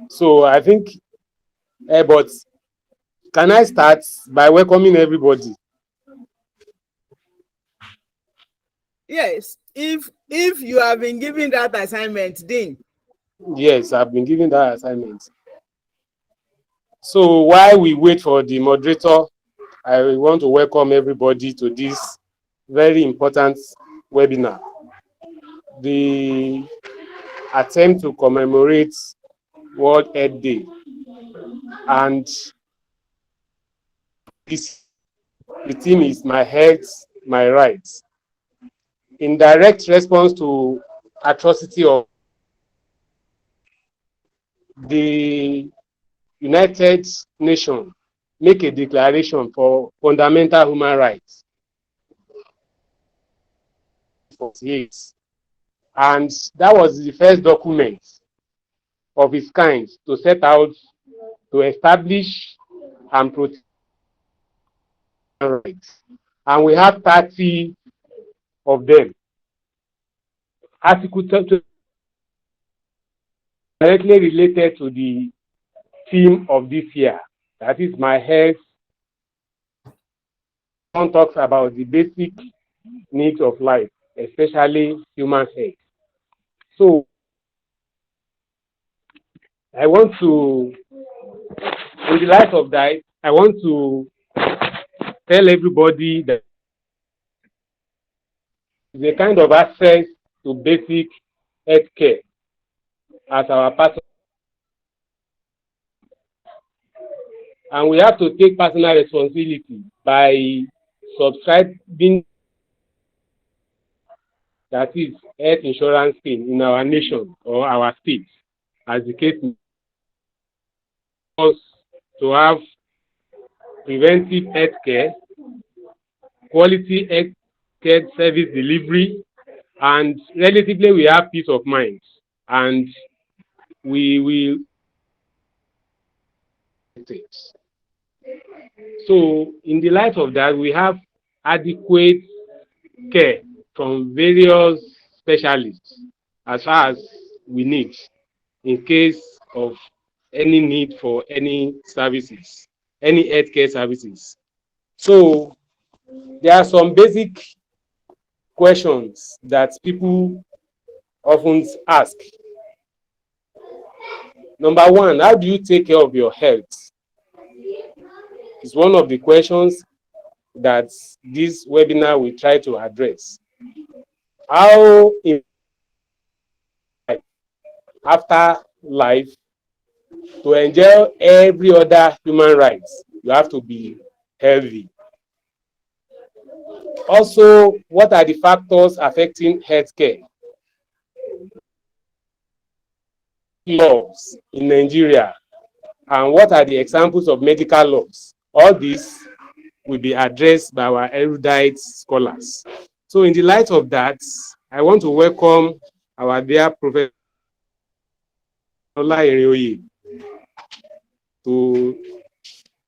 So I think, but can I start by welcoming everybody? Yes, if you have been given that assignment, Dean. Yes, I've been given that assignment. So while we wait for the moderator, I want to welcome everybody to this very important webinar. The attempt to commemorate World Health Day, and this, the theme is My Health, My Rights. In direct response to atrocity of the United Nations make a declaration for fundamental human rights for years. And that was the first document of its kind to set out to establish and protect human rights. And we have 30 of them. Article 20 directly related to the theme of this year. That is my health. One talks about the basic needs of life, especially human health. So I want to, in the light of that, I want to tell everybody that the kind of access to basic health care as our person, and we have to take personal responsibility by subscribing, that is health insurance scheme in our nation or our state, as the case may be, to have preventive health care, quality health care service delivery, and relatively we have peace of mind, and we will. So in the light of that, we have adequate care from various specialists as far as we need in case of any need for any services, any healthcare services. So there are some basic questions that people often ask. Number one, how do you take care of your health? It's one of the questions that this webinar will try to address. How in after life, to enjoy every other human rights, you have to be healthy. Also, what are the factors affecting healthcare? Laws in Nigeria, and what are the examples of medical laws? All this will be addressed by our erudite scholars. So in the light of that, I want to welcome our dear Professor to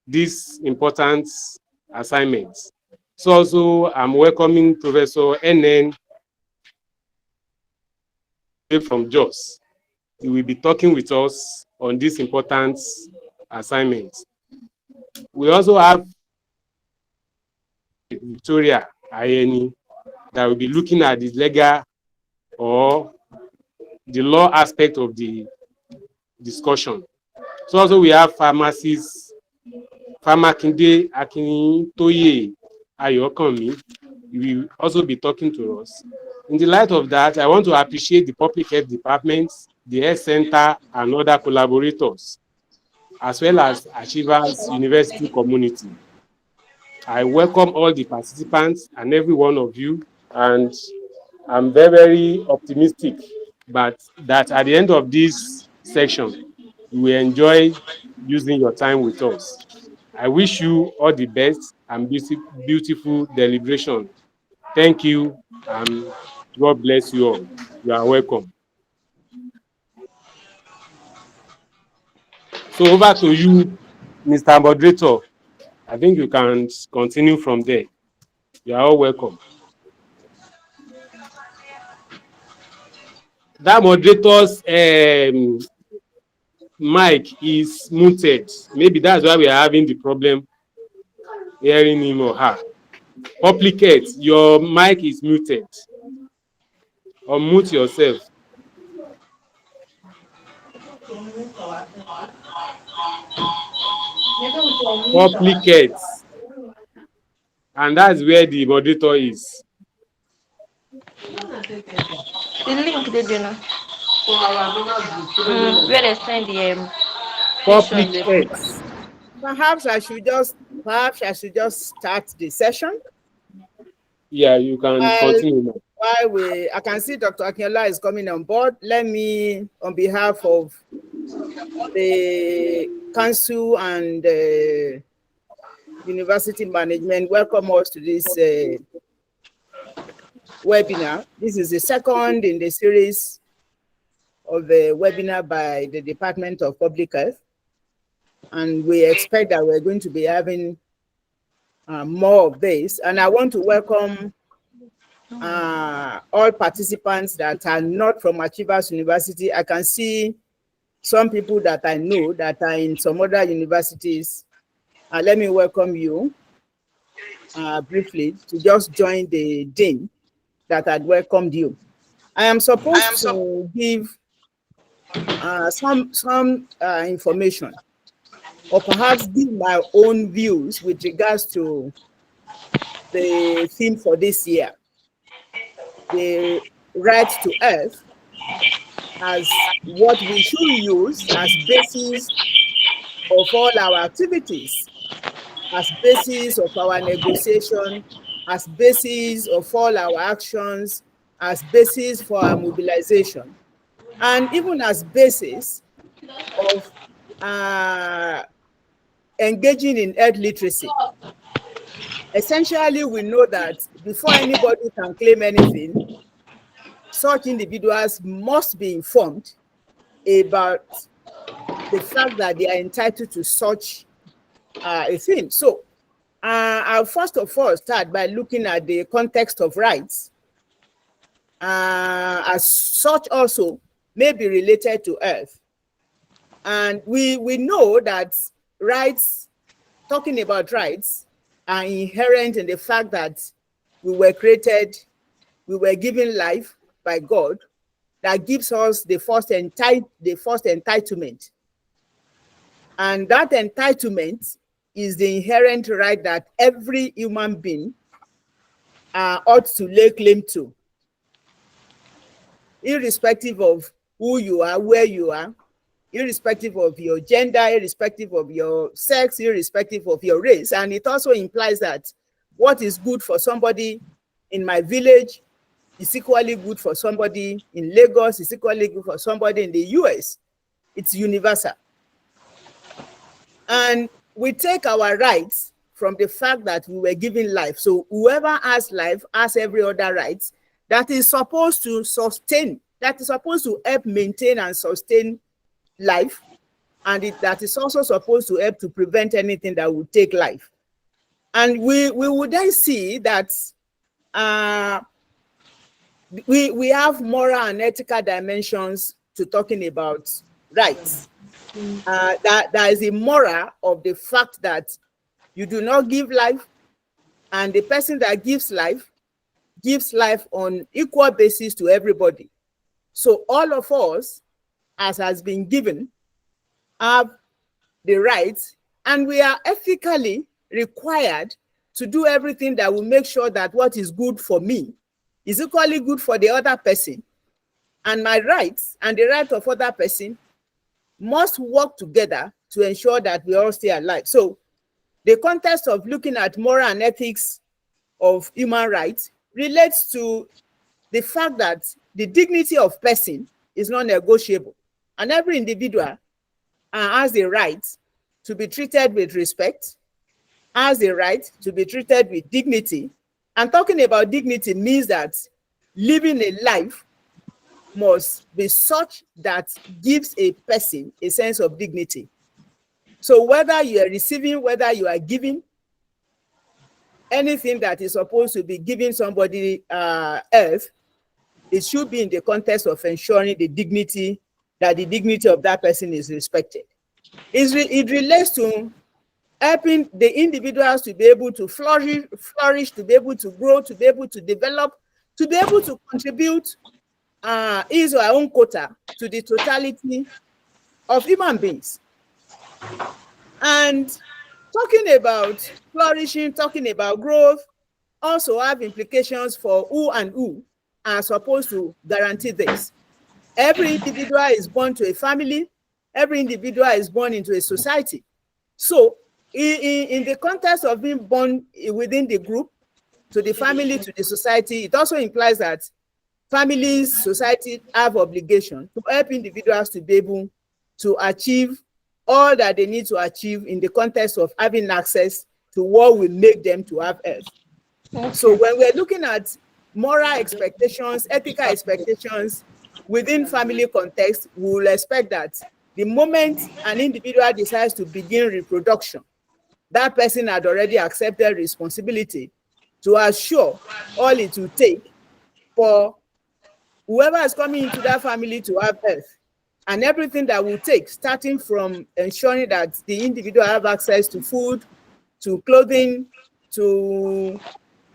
this important assignment. So also I'm welcoming Professor NN from Jos. He will be talking with us on this important assignment. We also have Victoria Ayeni that will be looking at the legal or the law aspect of the discussion. So also we have pharmacists, Famakinde Akintoye Ayokanmi. He will also be talking to us. In the light of that, I want to appreciate the public health departments, the health center, and other collaborators, as well as Achievers University community. I welcome all the participants and every one of you, and I'm very, very optimistic but that at the end of this section, you will enjoy using your time with us. I wish you all the best and beautiful deliberation. Thank you, and God bless you all. You are welcome. So over to you, Mr. Moderator. I think you can continue from there. You are all welcome. That moderator's mic is muted. Maybe that's why we are having the problem hearing him or her. Supplicate, your mic is muted. Unmute yourself. Supplicate. And that's where the moderator is. The link they do now. Where they send the Supplicate. Perhaps I should just start the session. Yeah, you can continue now. I can see Dr. Akinola is coming on board. Let me, on behalf of the council and university management, welcome us to this webinar. This is the second in the series of the webinar by the Department of Public Health. And we expect that we're going to be having more of this. And I want to welcome all participants that are not from Achievers University. I can see some people that I know that are in some other universities. Let me welcome you briefly to just join the dean that had welcomed you. I am supposed to give some information, or perhaps give my own views with regards to the theme for this year, the right to health, as what we should use as basis of all our activities, as basis of our negotiation, as basis of all our actions, as basis for our mobilization, and even as basis of engaging in health literacy. Essentially, we know that before anybody can claim anything, such individuals must be informed about the fact that they are entitled to such a thing. So I'll first of all start by looking at the context of rights, as such also may be related to health. And we know that rights, talking about rights, are inherent in the fact that we were created, we were given life by God, that gives us the first entitlement. And that entitlement is the inherent right that every human being ought to lay claim to, irrespective of who you are, where you are, irrespective of your gender, irrespective of your sex, irrespective of your race. And it also implies that what is good for somebody in my village is equally good for somebody in Lagos, is equally good for somebody in the US. It's universal. And we take our rights from the fact that we were given life. So whoever has life has every other right that is supposed to sustain, that is supposed to help maintain and sustain life, and that is also supposed to help to prevent anything that would take life. And we would then see that we have moral and ethical dimensions to talking about rights. There is a moral of the fact that you do not give life, and the person that gives life on equal basis to everybody. So all of us, as has been given, have the rights, and we are ethically required to do everything that will make sure that what is good for me is equally good for the other person, and my rights and the right of other person must work together to ensure that we all stay alive. So the context of looking at moral and ethics of human rights relates to the fact that the dignity of person is non-negotiable, and every individual has the right to be treated with respect, has the right to be treated with dignity. And talking about dignity means that living a life must be such that gives a person a sense of dignity. So whether you are receiving, whether you are giving, anything that is supposed to be giving somebody health, it should be in the context of ensuring the dignity that the dignity of that person is respected. It relates to helping the individuals to be able to flourish, to be able to grow, to be able to develop, to be able to contribute his or her own quota to the totality of human beings. And talking about flourishing, talking about growth, also have implications for who and who are supposed to guarantee this. Every individual is born to a family. Every individual is born into a society. So in the context of being born within the group, to the family, to the society, it also implies that families, society have obligation to help individuals to be able to achieve all that they need to achieve in the context of having access to what will make them to have health. Okay. So when we're looking at moral expectations, ethical expectations within family context, we will expect that the moment an individual decides to begin reproduction, that person had already accepted responsibility to assure all it will take for whoever is coming into that family to have health, and everything that will take, starting from ensuring that the individual have access to food, to clothing, to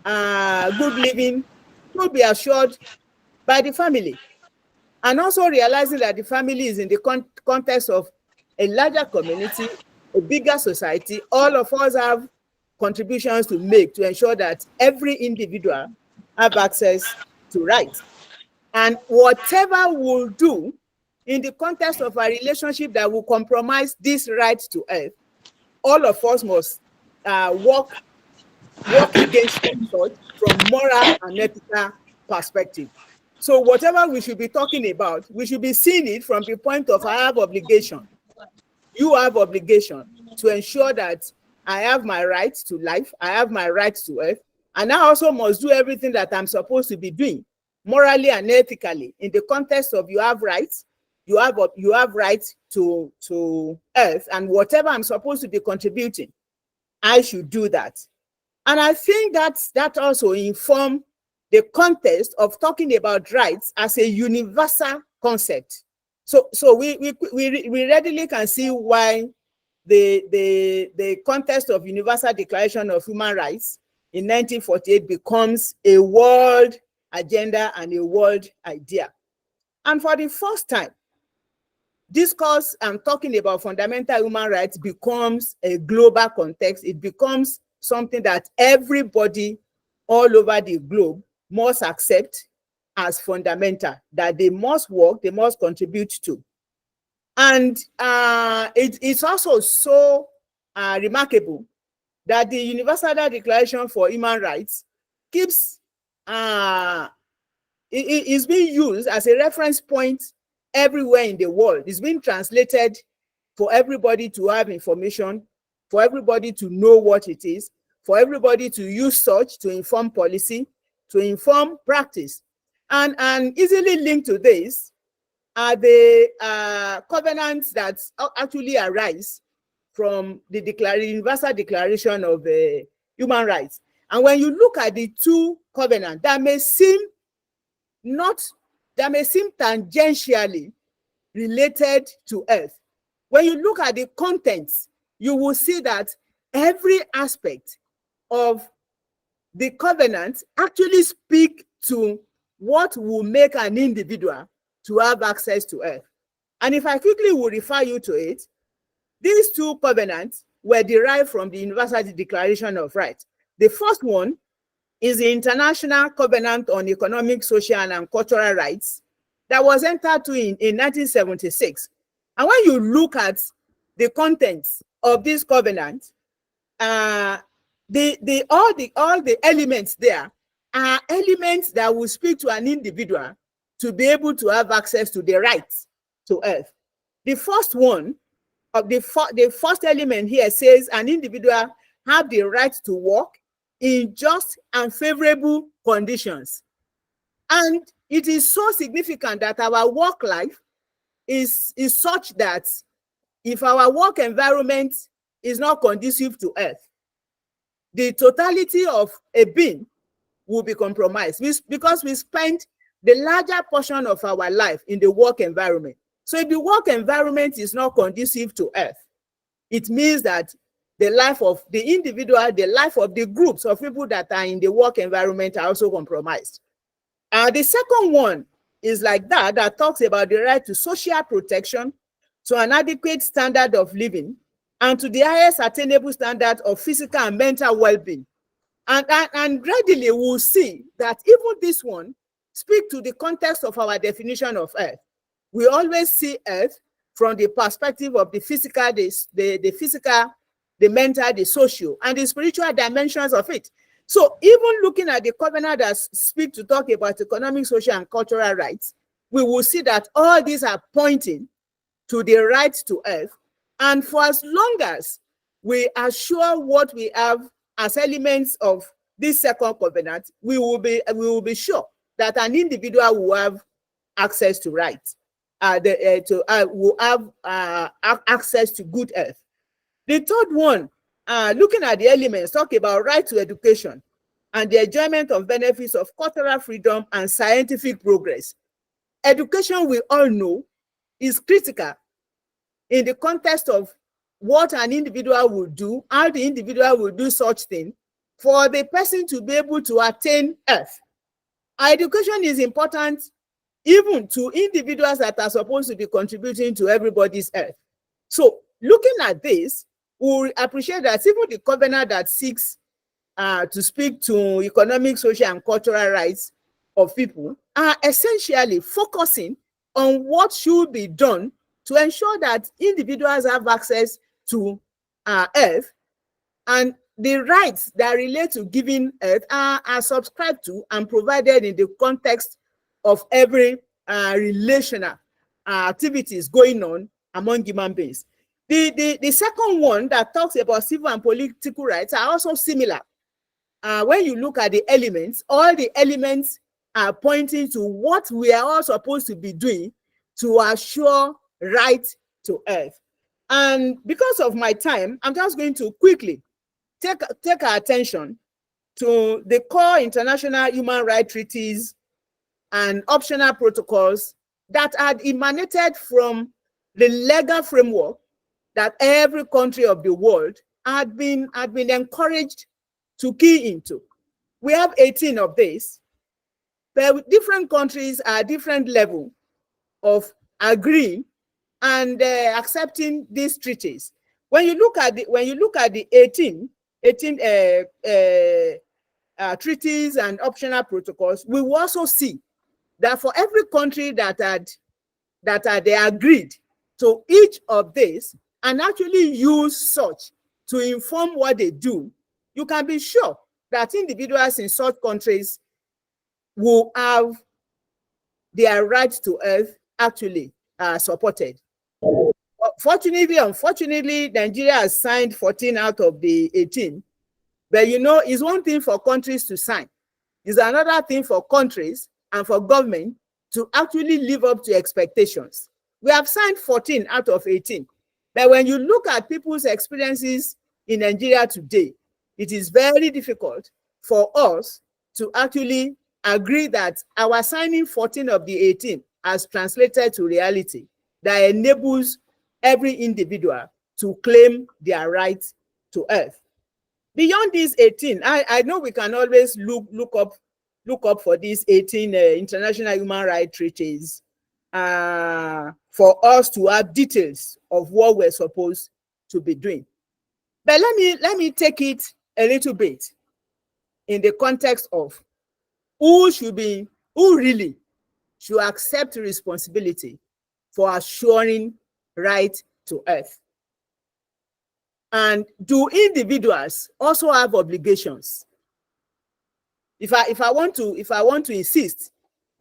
good living, will be assured by the family. And also realizing that the family is in the context of a larger community, a bigger society. All of us have contributions to make to ensure that every individual have access to rights. And whatever we'll do in the context of a relationship that will compromise this right to health, all of us must work against such from moral and ethical perspective. So whatever we should be talking about, we should be seeing it from the point of I have obligation. You have obligation to ensure that I have my right to life, I have my right to health, and I also must do everything that I'm supposed to be doing morally and ethically in the context of you have rights, you have rights to health, and whatever I'm supposed to be contributing, I should do that. And I think that also informs the context of talking about rights as a universal concept. So we readily can see why the context of Universal Declaration of Human Rights in 1948 becomes a world agenda and a world idea. And for the first time, discourse and talking about fundamental human rights becomes a global context. It becomes something that everybody all over the globe must accept as fundamental, that they must work, they must contribute to. And it's also so remarkable that the Universal Declaration for Human Rights keeps, it is being used as a reference point everywhere in the world. It's being translated for everybody to have information, for everybody to know what it is, for everybody to use such to inform policy, to inform practice. And easily linked to this are the covenants that actually arise from the Universal Declaration of Human Rights. And when you look at the two covenants, that may seem tangentially related to earth. When you look at the contents, you will see that every aspect of the covenant actually speak to what will make an individual to have access to earth. And if I quickly will refer you to it, these two covenants were derived from the Universal Declaration of Rights. The first one is the International Covenant on Economic, Social, and Cultural Rights that was entered to in 1976. And when you look at the contents of this covenant, all the elements there are elements that will speak to an individual to be able to have access to the rights to earth. The first one, the first element here says an individual have the right to work in just and favorable conditions. And it is so significant that our work life is such that if our work environment is not conducive to earth, the totality of a being will be compromised because we spend the larger portion of our life in the work environment. So if the work environment is not conducive to health, it means that the life of the individual, the life of the groups of people that are in the work environment are also compromised. The second one is like that talks about the right to social protection, to an adequate standard of living, and to the highest attainable standard of physical and mental well-being. And readily we'll see that even this one speaks to the context of our definition of health. We always see health from the perspective of the physical, the physical, the mental, the social, and the spiritual dimensions of it. So even looking at the covenant that speaks to talk about economic, social, and cultural rights, we will see that all these are pointing to the right to health. And for as long as we assure what we have as elements of this second covenant, we will be sure that an individual will have access to rights, will have access to good health. The third one, looking at the elements, talk about right to education and the enjoyment of benefits of cultural freedom and scientific progress. Education, we all know, is critical in the context of what an individual will do, how the individual will do such thing for the person to be able to attain health. Our education is important even to individuals that are supposed to be contributing to everybody's health. So looking at this, we appreciate that even the covenant that seeks to speak to economic, social, and cultural rights of people are essentially focusing on what should be done to ensure that individuals have access to health, and the rights that relate to giving health are subscribed to and provided in the context of every relational activities going on among human beings. The second one that talks about civil and political rights are also similar. When you look at the elements, all the elements are pointing to what we are all supposed to be doing to assure right to health. And because of my time, I'm just going to quickly take our attention to the core international human rights treaties and optional protocols that had emanated from the legal framework that every country of the world had been encouraged to key into. We have 18 of these, but different countries are different level of agreeing and accepting these treaties. When you look at the 18 treaties and optional protocols, we will also see that for every country that they agreed to each of these and actually use such to inform what they do, you can be sure that individuals in such countries will have their right to health actually supported. Unfortunately, Nigeria has signed 14 out of the 18. But you know, it's one thing for countries to sign. It's another thing for countries and for government to actually live up to expectations. We have signed 14 out of 18. But when you look at people's experiences in Nigeria today, it is very difficult for us to actually agree that our signing 14 of the 18 has translated to reality that enables every individual to claim their right to health. Beyond these 18, I know we can always look up for these 18 international human rights treaties for us to have details of what we're supposed to be doing. But let me take it a little bit in the context of who really should accept responsibility for assuring right to health. And do individuals also have obligations? If I want to insist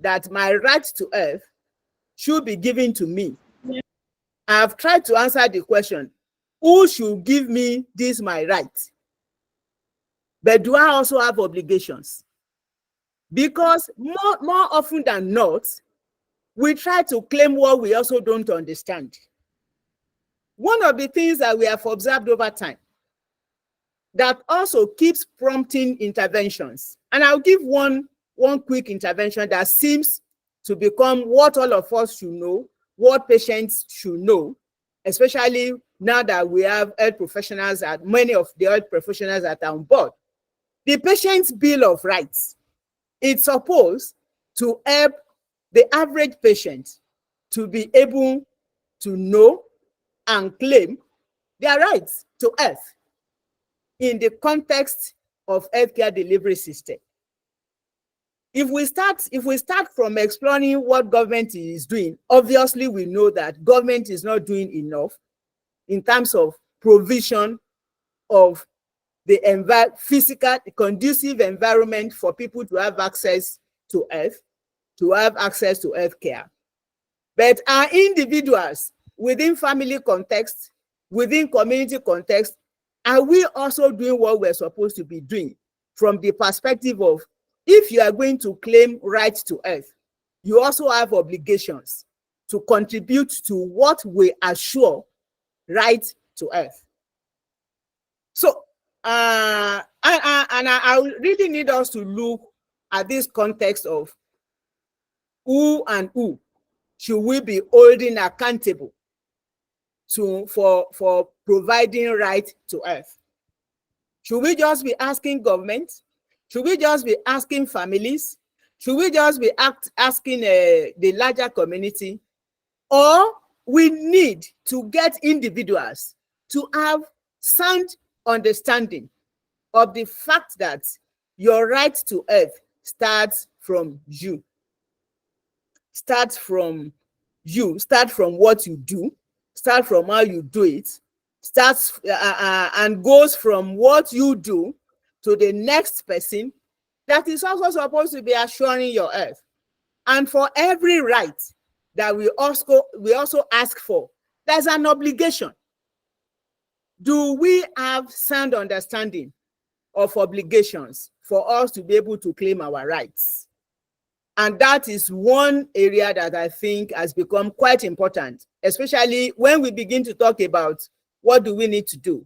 that my right to health should be given to me, I have tried to answer the question, who should give me this my right? But do I also have obligations? Because more often than not, we try to claim what we also don't understand. One of the things that we have observed over time that also keeps prompting interventions, and I'll give one quick intervention that seems to become what all of us should know what patients should know, especially now that we have health professionals, and many of the health professionals that are on board. The Patient's Bill of Rights, it's supposed to help the average patient to be able to know and claim their rights to health in the context of healthcare delivery system. If we start from exploring what government is doing, obviously we know that government is not doing enough in terms of provision of the physical, conducive environment for people to have access to health, to have access to health care. But our individuals within family context, within community context, are we also doing what we're supposed to be doing from the perspective of, if you are going to claim rights to health, you also have obligations to contribute to what we assure right to health. So, I really need us to look at this context of who and who should we be holding accountable for providing right to health. Should we just be asking government? Should we just be asking families? Should we just be asking the larger community? Or we need to get individuals to have sound understanding of the fact that your right to health starts from you. Start from you, start from what you do, start from how you do it, starts and goes from what you do to the next person that is also supposed to be assuring your health. And for every right that we also ask for, there's an obligation. Do we have sound understanding of obligations for us to be able to claim our rights? And that is one area that I think has become quite important, especially when we begin to talk about what do we need to do.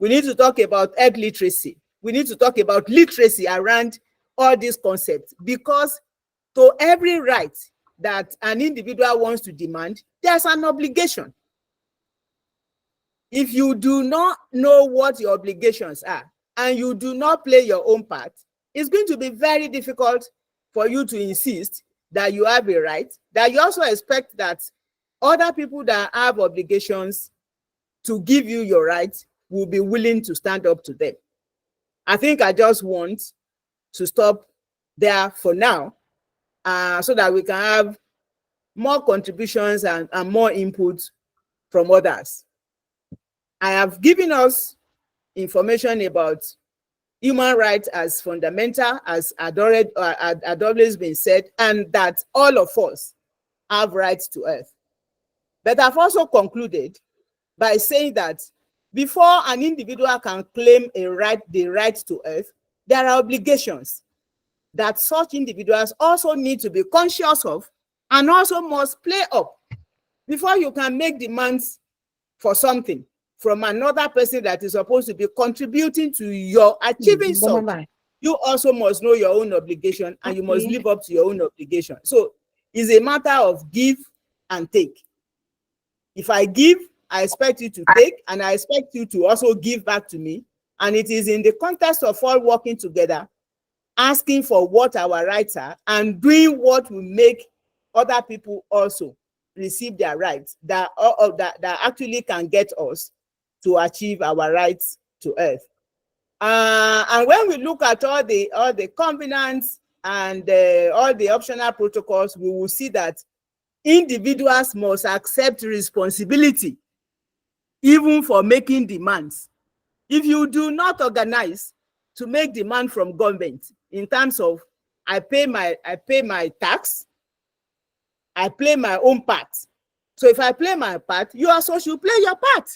We need to talk about health literacy. We need to talk about literacy around all these concepts, because to every right that an individual wants to demand, there's an obligation. If you do not know what your obligations are and you do not play your own part, it's going to be very difficult for you to insist that you have a right, that you also expect that other people that have obligations to give you your rights will be willing to stand up to them. I think I just want to stop there for now, so that we can have more contributions and more input from others. I have given us information about human rights as fundamental, as had always been said, and that all of us have rights to health. But I've also concluded by saying that before an individual can claim the right to health, there are obligations that such individuals also need to be conscious of and also must play up before you can make demands for something from another person that is supposed to be contributing to your achieving something. You also must know your own obligation, and you must live up to your own obligation. So it's a matter of give and take. If I give, I expect you to take, and I expect you to also give back to me. And it is in the context of all working together, asking for what our rights are and doing what will make other people also receive their rights that actually can get us to achieve our rights to health. And when we look at all the covenants and all the optional protocols, we will see that individuals must accept responsibility even for making demands. If you do not organize to make demand from government in terms of I pay my tax, I play my own part. So if I play my part, you also should play your part.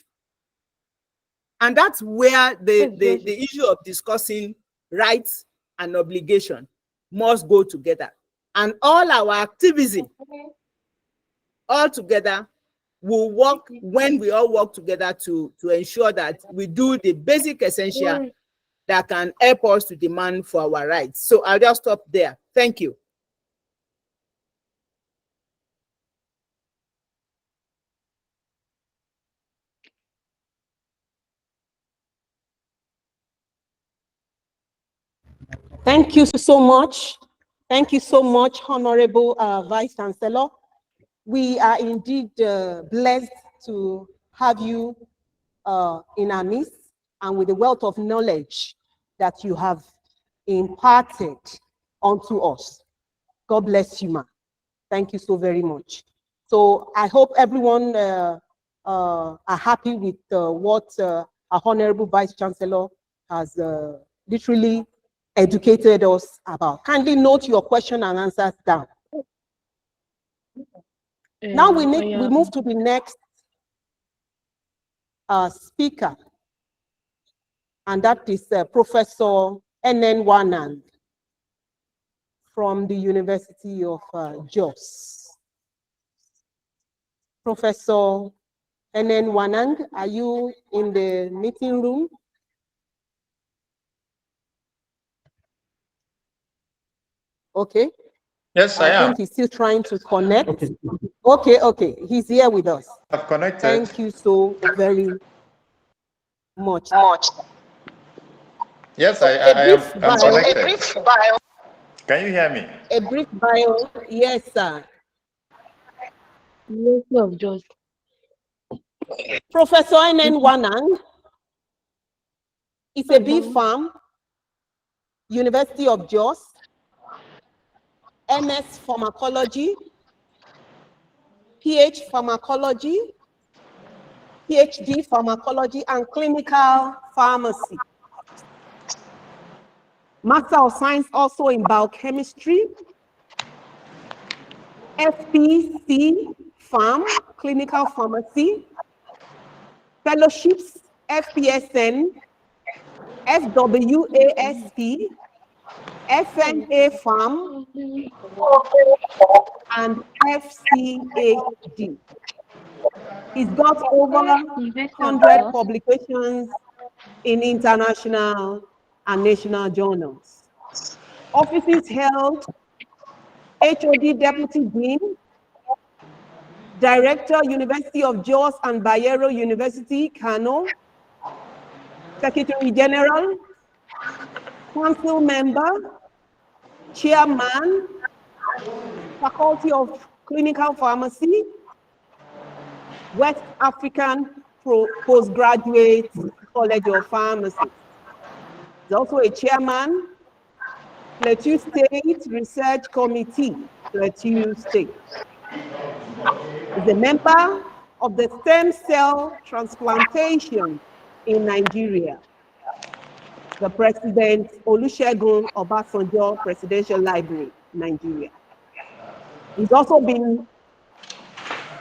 And that's where the issue of discussing rights and obligation must go together. And all our activism all together will work when we all work together to ensure that we do the basic essential that can help us to demand for our rights. So I'll just stop there. Thank you. Thank you so much. Thank you so much, Honorable Vice Chancellor. We are indeed blessed to have you in our midst and with the wealth of knowledge that you have imparted onto us. God bless you, ma. Thank you so very much. So I hope everyone are happy with what our Honorable Vice Chancellor has literally educated us about. Kindly note your question and answers down. Now we move to the next speaker, and that is Professor N.N. Wanang from the University of Jos. Professor N.N. Wanang, are you in the meeting room? Okay. Yes, I am. I think he's still trying to connect. Okay. He's here with us. I've connected. Thank you so very much. Yes, So I'm connected. Can you hear me? A brief bio, yes, sir. University of Jos. Professor N.N. Wanang is a B.Pharm, University of Jos, MS Pharmacology, PhD Pharmacology and Clinical Pharmacy. Master of Science also in Biochemistry, FPC Pharm, Clinical Pharmacy, Fellowships, FPSN, FWASP, FNA Pharm, and FCAD. He's got over 100 publications in international and national journals. Offices held: HOD Deputy Dean, Director, University of Jos and Bayero University, Kano, Secretary General, Council Member, Chairman, Faculty of Clinical Pharmacy, West African Postgraduate College of Pharmacy. He's also a chairman, Plateau State Research Committee, Plateau State. He's a member of the Stem Cell Transplantation in Nigeria, the President Olusegun Obasanjo Presidential Library, Nigeria. He's also been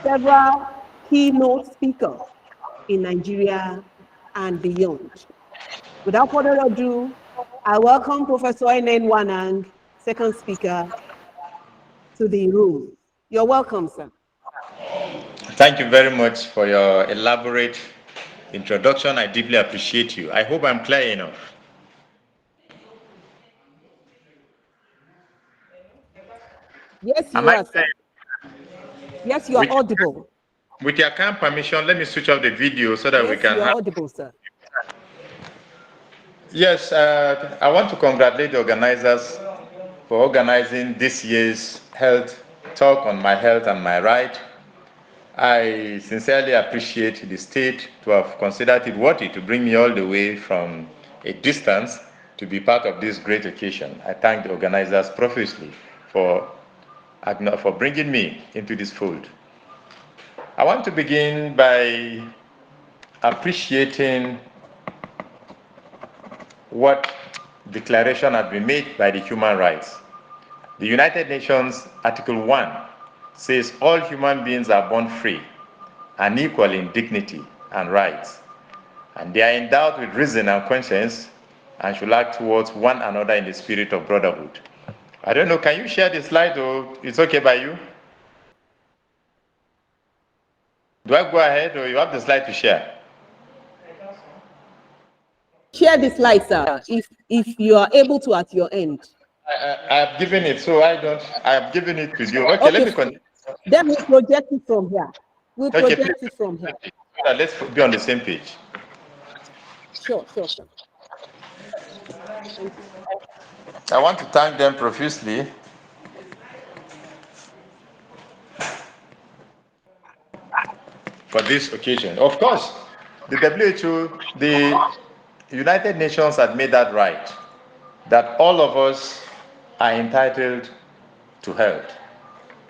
several keynote speakers in Nigeria and beyond. Without further ado, I welcome Professor N.N. Wanang, second speaker, to the room. You're welcome, sir. Thank you very much for your elaborate introduction. I deeply appreciate you. I hope I'm clear enough. Yes, you are, sir. Yes, you are audible. With your kind permission, let me switch off the video so that we can you are audible, sir. Yes, I want to congratulate the organizers for organizing this year's health talk on my health and my right. I sincerely appreciate the state to have considered it worthy to bring me all the way from a distance to be part of this great occasion. I thank the organizers profusely for bringing me into this fold. I want to begin by appreciating what declaration has been made by the human rights. The United Nations Article 1 says all human beings are born free and equal in dignity and rights, and they are endowed with reason and conscience and should act towards one another in the spirit of brotherhood. I don't know, can you share the slide or it's okay by you? Do I go ahead or you have the slide to share? Share the slide, sir, if you are able to at your end. I have given it, so I have given it to you. Okay, let me continue. Then we'll project it from here. We'll project it from here. Let's be on the same page. Sure, sure. I want to thank them profusely for this occasion. Of course, the WHO, the United Nations had made that right, that all of us are entitled to health.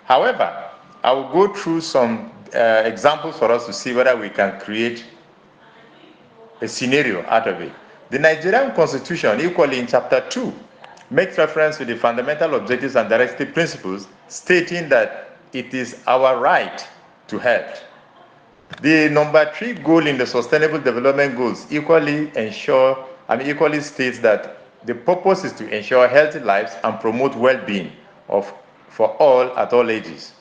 However, I will go through some examples for us to see whether we can create a scenario out of it. The Nigerian Constitution, equally in Chapter 2, makes reference to the fundamental objectives and directive principles, stating that it is our right to health. The number 3 goal in the Sustainable Development Goals equally states that the purpose is to ensure healthy lives and promote well-being for all at all ages.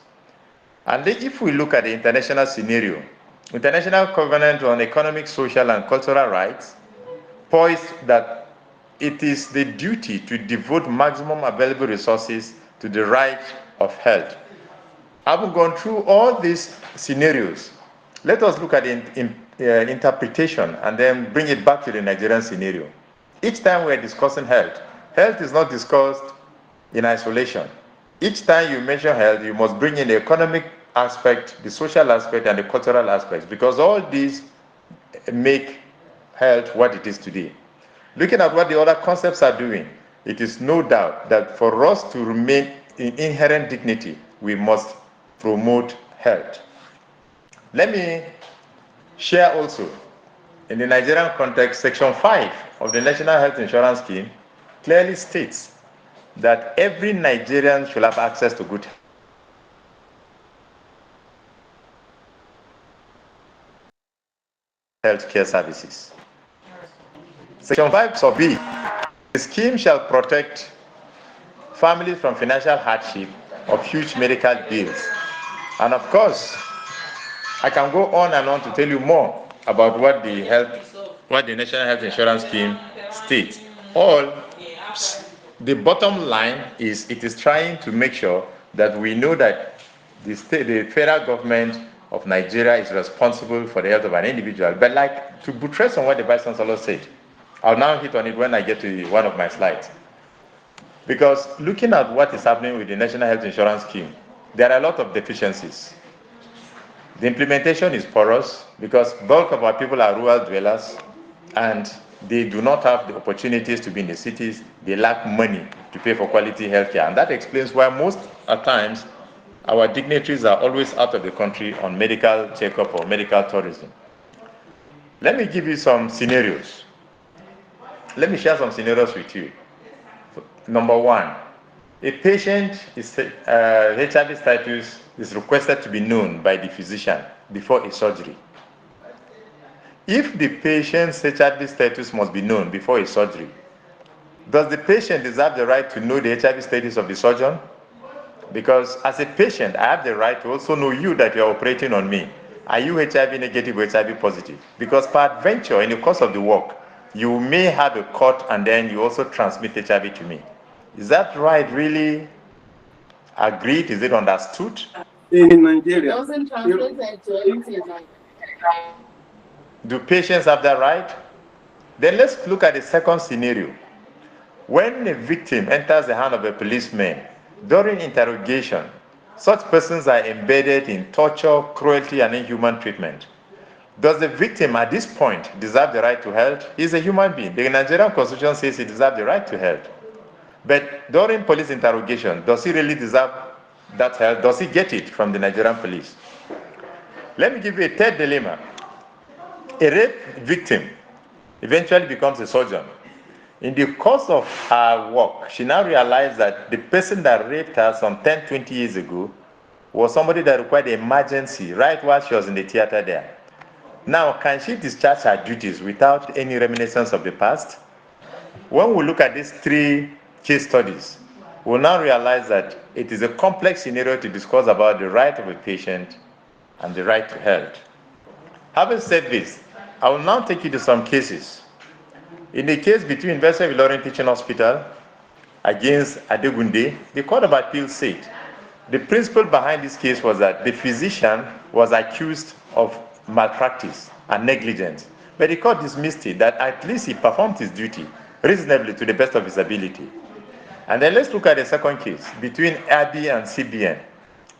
And if we look at the international scenario, International Covenant on Economic, Social, and Cultural Rights points that it is the duty to devote maximum available resources to the right of health. Having gone through all these scenarios, let us look at the interpretation and then bring it back to the Nigerian scenario. Each time we're discussing health, health is not discussed in isolation. Each time you mention health, you must bring in the economic aspect, the social aspect, and the cultural aspects, because all these make health what it is today. Looking at what the other concepts are doing, it is no doubt that for us to remain in inherent dignity, we must promote health. Let me share also, in the Nigerian context, Section 5 of the National Health Insurance Scheme clearly states that every Nigerian should have access to good health care services. Section 5 sub B, the scheme shall protect families from financial hardship of huge medical bills. And of course, I can go on and on to tell you more about what the National Health Insurance Scheme states. The bottom line is it is trying to make sure that we know that the federal government of Nigeria is responsible for the health of an individual. But like to buttress on what the Vice Chancellor said, I'll now hit on it when I get to one of my slides. Because looking at what is happening with the National Health Insurance Scheme, there are a lot of deficiencies. The implementation is porous because bulk of our people are rural dwellers and they do not have the opportunities to be in the cities. They lack money to pay for quality healthcare. And that explains why most at times our dignitaries are always out of the country on medical checkup or medical tourism. Let me give you some scenarios. Let me share some scenarios with you. Number 1, a patient is HIV status is requested to be known by the physician before a surgery. If the patient's HIV status must be known before a surgery, does the patient deserve the right to know the HIV status of the surgeon? Because as a patient, I have the right to also know you that you're operating on me. Are you HIV negative or HIV positive? Because peradventure, in the course of the work, you may have a cut and then you also transmit HIV to me. Is that right really agreed? Is it understood? In Nigeria, Doesn't translate into anything like Do patients have that right? Then let's look at the second scenario. When a victim enters the hand of a policeman, during interrogation, such persons are embedded in torture, cruelty, and inhuman treatment. Does the victim at this point deserve the right to health? He's a human being. The Nigerian Constitution says he deserves the right to health. But during police interrogation, does he really deserve that health? Does he get it from the Nigerian police? Let me give you a third dilemma. A rape victim eventually becomes a surgeon. In the course of her work, she now realized that the person that raped her some 10, 20 years ago was somebody that required emergency right while she was in the theater there. Now, can she discharge her duties without any reminiscence of the past? When we look at these 3 case studies, we'll now realize that it is a complex scenario to discuss about the right of a patient and the right to health. Having said this, I will now take you to some cases. In the case between University of Ilorin Teaching Hospital against Adegunde, the Court of Appeal said the principle behind this case was that the physician was accused of malpractice and negligence, but the court dismissed it that at least he performed his duty reasonably to the best of his ability. And then let's look at the second case between Abby and CBN.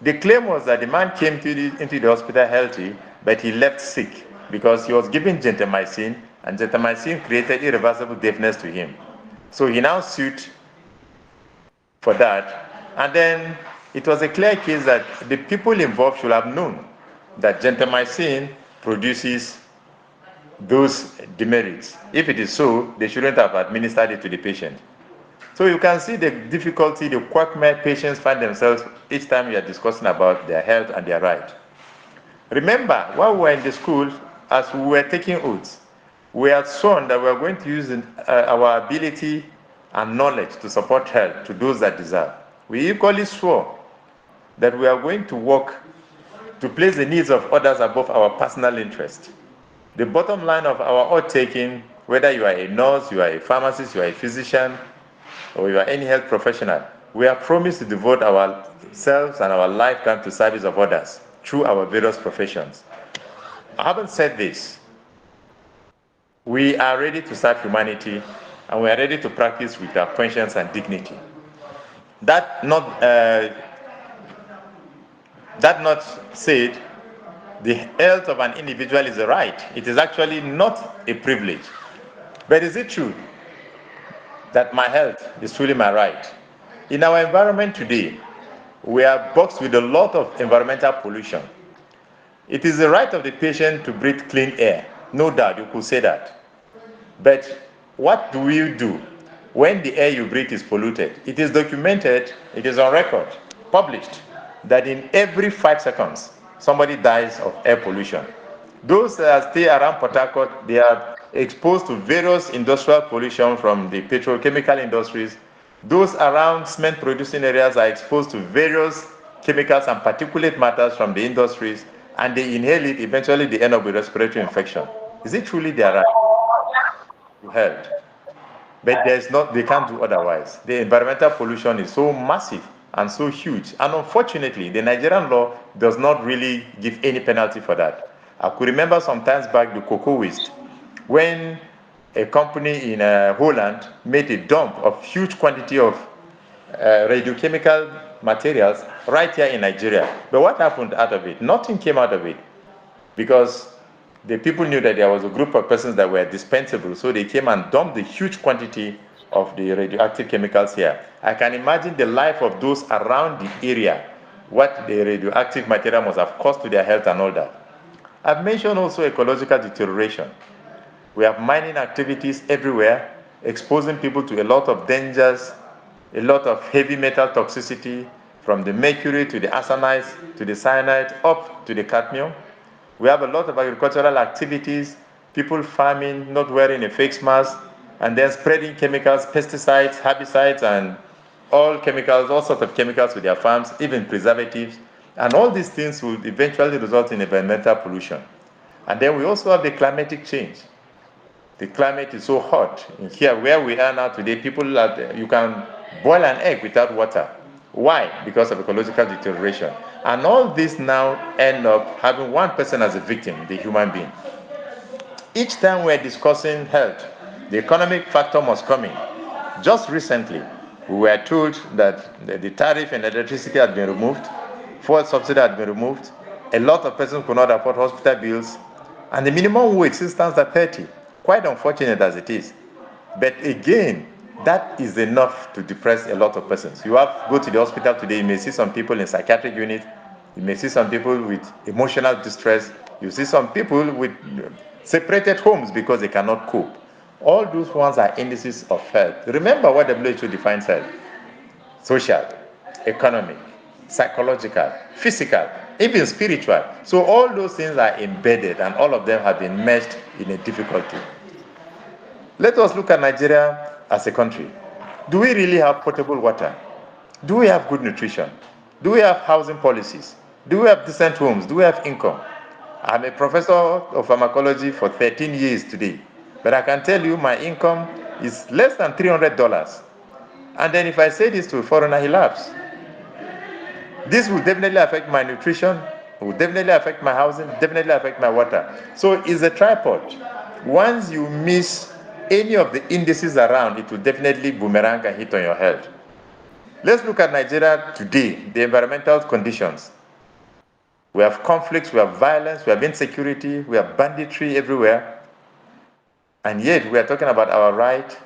The claim was that the man came into the hospital healthy, but he left sick because he was given gentamicin, and gentamicin created irreversible deafness to him. So he now sued for that. And then it was a clear case that the people involved should have known that gentamicin produces those demerits. If it is so, they shouldn't have administered it to the patient. So you can see the difficulty the quagmire patients find themselves each time we are discussing about their health and their right. Remember, while we were in the school, as we were taking oaths, we had sworn that we are going to use our ability and knowledge to support health to those that deserve. We equally swore that we are going to work to place the needs of others above our personal interest. The bottom line of our oath taking, whether you are a nurse, you are a pharmacist, you are a physician, or you are any health professional, we are promised to devote ourselves and our lifetime to service of others through our various professions. Having said this, we are ready to serve humanity, and we are ready to practice with our conscience and dignity. That not said, the health of an individual is a right. It is actually not a privilege. But is it true that my health is truly my right? In our environment today, we are boxed with a lot of environmental pollution. It is the right of the patient to breathe clean air. No doubt, you could say that. But what do we do when the air you breathe is polluted? It is documented, it is on record, published, that in every 5 seconds, somebody dies of air pollution. Those that stay around Port Harcourt, they are exposed to various industrial pollution from the petrochemical industries. Those around cement producing areas are exposed to various chemicals and particulate matters from the industries, and they inhale it, eventually they end up with respiratory infection. Is it truly their right to health? But they can't do otherwise. The environmental pollution is so massive and so huge. And unfortunately, the Nigerian law does not really give any penalty for that. I could remember some times back the cocoa waste, when a company in Holland made a dump of huge quantity of radiochemical materials right here in Nigeria. But what happened out of it? Nothing came out of it, because the people knew that there was a group of persons that were dispensable, so they came and dumped the huge quantity of the radioactive chemicals here. I can imagine the life of those around the area, what the radioactive material must have caused to their health and all that. I've mentioned also ecological deterioration. We have mining activities everywhere, exposing people to a lot of dangers, a lot of heavy metal toxicity, from the mercury to the arsenic to the cyanide up to the cadmium. We have a lot of agricultural activities, people farming, not wearing a face mask, and then spreading chemicals, pesticides, herbicides, and all chemicals, all sorts of chemicals with their farms, even preservatives. And all these things will eventually result in environmental pollution. And then we also have the climatic change. The climate is so hot. In here, where we are now today, you can boil an egg without water. Why? Because of ecological deterioration. And all this now end up having one person as a victim, the human being. Each time we're discussing health, the economic factor must come in. Just recently, we were told that the tariff and electricity had been removed, fuel subsidy had been removed, a lot of persons could not afford hospital bills, and the minimum wage still stands at 30. Quite unfortunate as it is. But again, that is enough to depress a lot of persons. Go to the hospital today, you may see some people in psychiatric unit, you may see some people with emotional distress, you see some people with separated homes because they cannot cope. All those ones are indices of health. Remember what WHO defines health: social, economic, psychological, physical, even spiritual. So all those things are embedded, and all of them have been meshed in a difficulty. Let us look at Nigeria as a country. Do we really have potable water? Do we have good nutrition? Do we have housing policies? Do we have decent homes? Do we have income? I'm a professor of pharmacology for 13 years today, but I can tell you my income is less than $300. And then if I say this to a foreigner, he laughs. This will definitely affect my nutrition, will definitely affect my housing, definitely affect my water. So it's a tripod. Once you miss any of the indices around, it will definitely boomerang and hit on your health. Let's look at Nigeria today, the environmental conditions. We have conflicts, we have violence, we have insecurity, we have banditry everywhere. And yet we are talking about our right,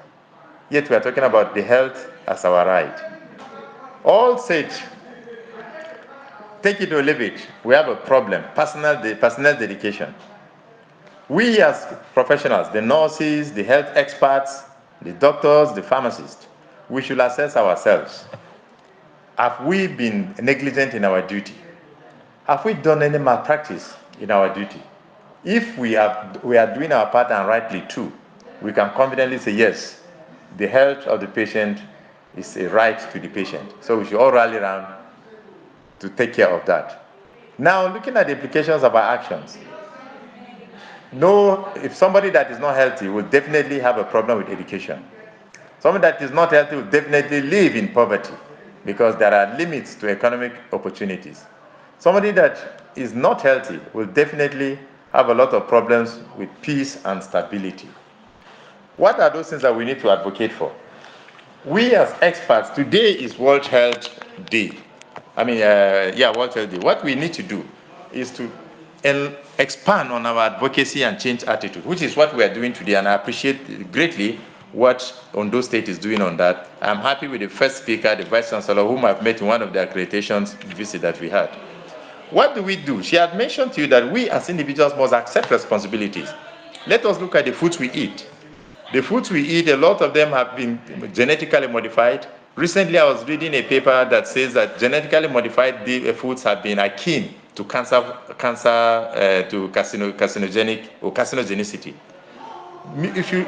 yet we are talking about the health as our right. All said, take it or leave it, we have a problem, personal dedication. We as professionals, the nurses, the health experts, the doctors, the pharmacists, we should assess ourselves. Have we been negligent in our duty? Have we done any malpractice in our duty? If we are doing our part and rightly too, we can confidently say, yes, the health of the patient is a right to the patient. So we should all rally around to take care of that. Now, looking at the implications of our actions, if somebody that is not healthy will definitely have a problem with education. Somebody that is not healthy will definitely live in poverty because there are limits to economic opportunities. Somebody that is not healthy will definitely have a lot of problems with peace and stability. What are those things that we need to advocate for? We as experts, today is World Health Day. World Health Day. What we need to do is to expand on our advocacy and change attitude, which is what we are doing today, and I appreciate greatly what Ondo State is doing on that. I'm happy with the first speaker, the Vice Chancellor, whom I've met in one of the accreditations visit that we had. What do we do? She had mentioned to you that we as individuals must accept responsibilities. Let us look at the foods we eat. The foods we eat, a lot of them have been genetically modified. Recently, I was reading a paper that says that genetically modified foods have been akin to carcinogenic or carcinogenicity.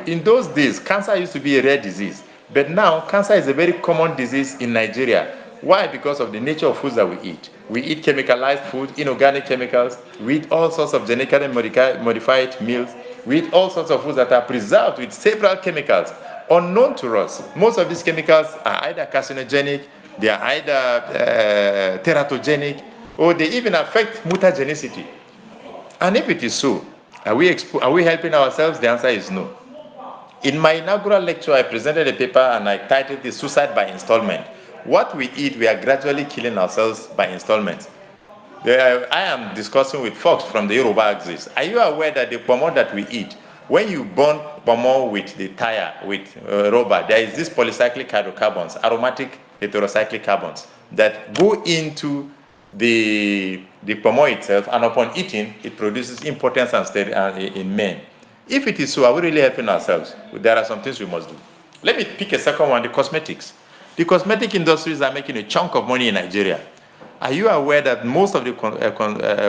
In those days, cancer used to be a rare disease, but now cancer is a very common disease in Nigeria. Why? Because of the nature of foods that we eat. We eat chemicalized food, inorganic chemicals. We eat all sorts of genetically modified meals. We eat all sorts of foods that are preserved with several chemicals unknown to us. Most of these chemicals are either carcinogenic, they are either teratogenic, or they even affect mutagenicity. And if it is so, are we helping ourselves? The answer is no. In my inaugural lecture, I presented a paper and I titled it Suicide by Installment. What we eat, we are gradually killing ourselves by installments. I am discussing with folks from the Yoruba axis. Are you aware that the pomo that we eat, when you burn pomo with the tire, with rubber, there is this polycyclic hydrocarbons, aromatic heterocyclic carbons, that go into the pomo itself, and upon eating, it produces impotence in men. If it is so, are we really helping ourselves? There are some things we must do. Let me pick a second one, the cosmetics. The cosmetic industries are making a chunk of money in Nigeria. Are you aware that most of the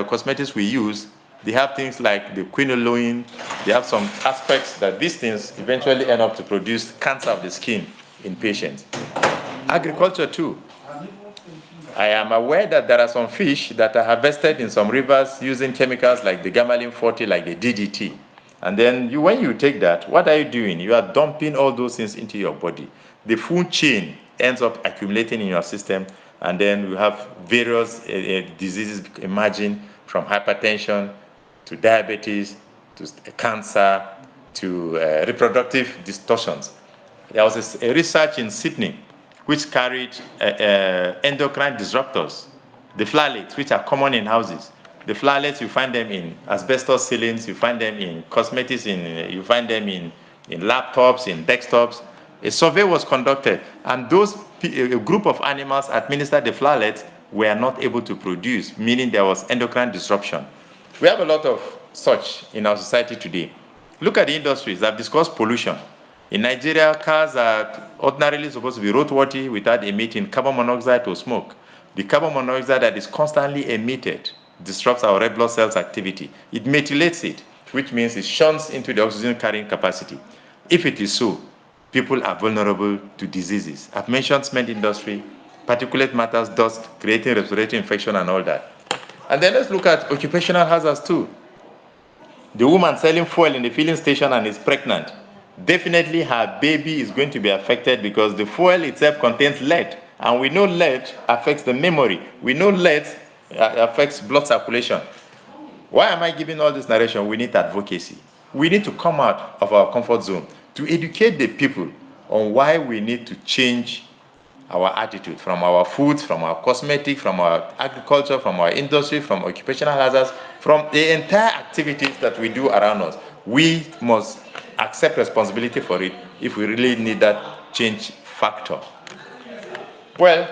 cosmetics we use, they have things like the quinolone, they have some aspects that these things eventually end up to produce cancer of the skin in patients. Agriculture too. I am aware that there are some fish that are harvested in some rivers using chemicals like the gamalin 40, like the DDT. And then when you take that, what are you doing? You are dumping all those things into your body. The food chain ends up accumulating in your system, and then you have various diseases emerging, from hypertension to diabetes to cancer to reproductive distortions. There was a research in Sydney which carried endocrine disruptors, the phthalates, which are common in houses. The phthalates, you find them in asbestos ceilings, you find them in cosmetics, you find them in laptops, in desktops. A survey was conducted, and a group of animals administered the phthalates were not able to produce, meaning there was endocrine disruption. We have a lot of such in our society today. Look at the industries. I've discussed pollution. In Nigeria, cars are ordinarily supposed to be roadworthy without emitting carbon monoxide or smoke. The carbon monoxide that is constantly emitted disrupts our red blood cells activity. It methylates it, which means it shuns into the oxygen carrying capacity. If it is so, people are vulnerable to diseases. I've mentioned cement industry, particulate matters, dust, creating respiratory infection and all that. And then let's look at occupational hazards too. The woman selling fuel in the filling station and is pregnant, definitely her baby is going to be affected because the fuel itself contains lead. And we know lead affects the memory. We know lead affects blood circulation. Why am I giving all this narration? We need advocacy. We need to come out of our comfort zone to educate the people on why we need to change our attitude, from our foods, from our cosmetics, from our agriculture, from our industry, from occupational hazards, from the entire activities that we do around us. We must accept responsibility for it if we really need that change factor. Well,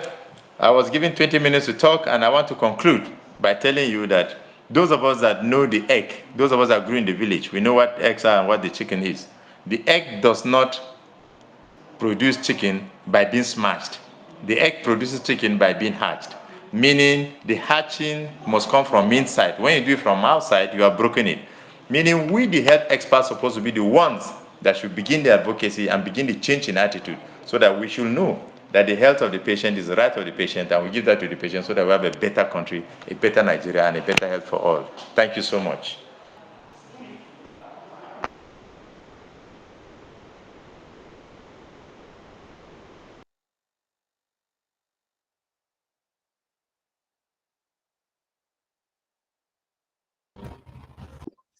I was given 20 minutes to talk, and I want to conclude by telling you that those of us that know the egg, those of us that grew in the village, we know what eggs are and what the chicken is. The egg does not produce chicken by being smashed. The egg produces chicken by being hatched, meaning the hatching must come from inside. When you do it from outside, you have broken it. Meaning we, the health experts, are supposed to be the ones that should begin the advocacy and begin the change in attitude so that we should know that the health of the patient is the right of the patient, and we give that to the patient so that we have a better country, a better Nigeria, and a better health for all. Thank you so much.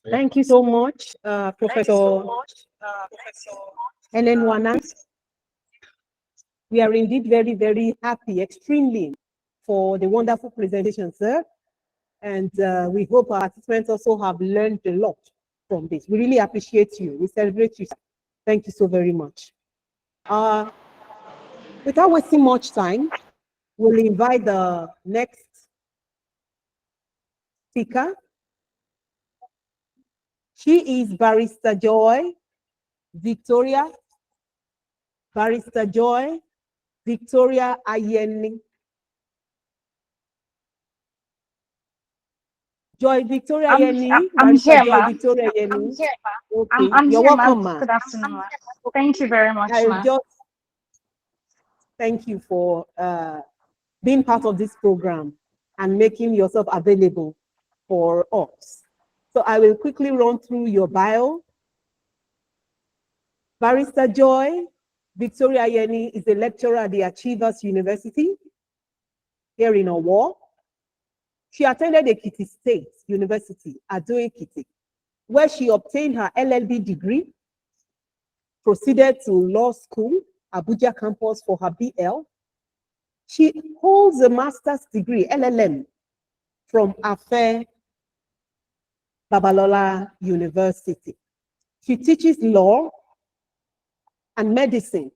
Thank you so much, Professor Helen Wanan. We are indeed very, very happy, extremely, for the wonderful presentation, sir. And we hope our participants also have learned a lot from this. We really appreciate you. We celebrate you. Thank you so very much. Without wasting much time, we'll invite the next speaker. She is Barrister Joy Victoria. Barrister Joy Victoria Ayeni. Joy Victoria Ayeni. I'm here, Joy ma. Victoria Ayeni. Okay, I'm you're here, welcome, ma. ma. Good afternoon, ma. Thank you very much, ma. Thank you for being part of this program and making yourself available for us. So I will quickly run through your bio. Barrister Joy Victoria Ayeni is a lecturer at the Achievers University here in Owo. She attended Ekiti State University, Ado Ekiti, where she obtained her LLB degree, proceeded to law school, Abuja campus for her BL. She holds a master's degree, LLM, from Afe Babalola University. She teaches law and medicine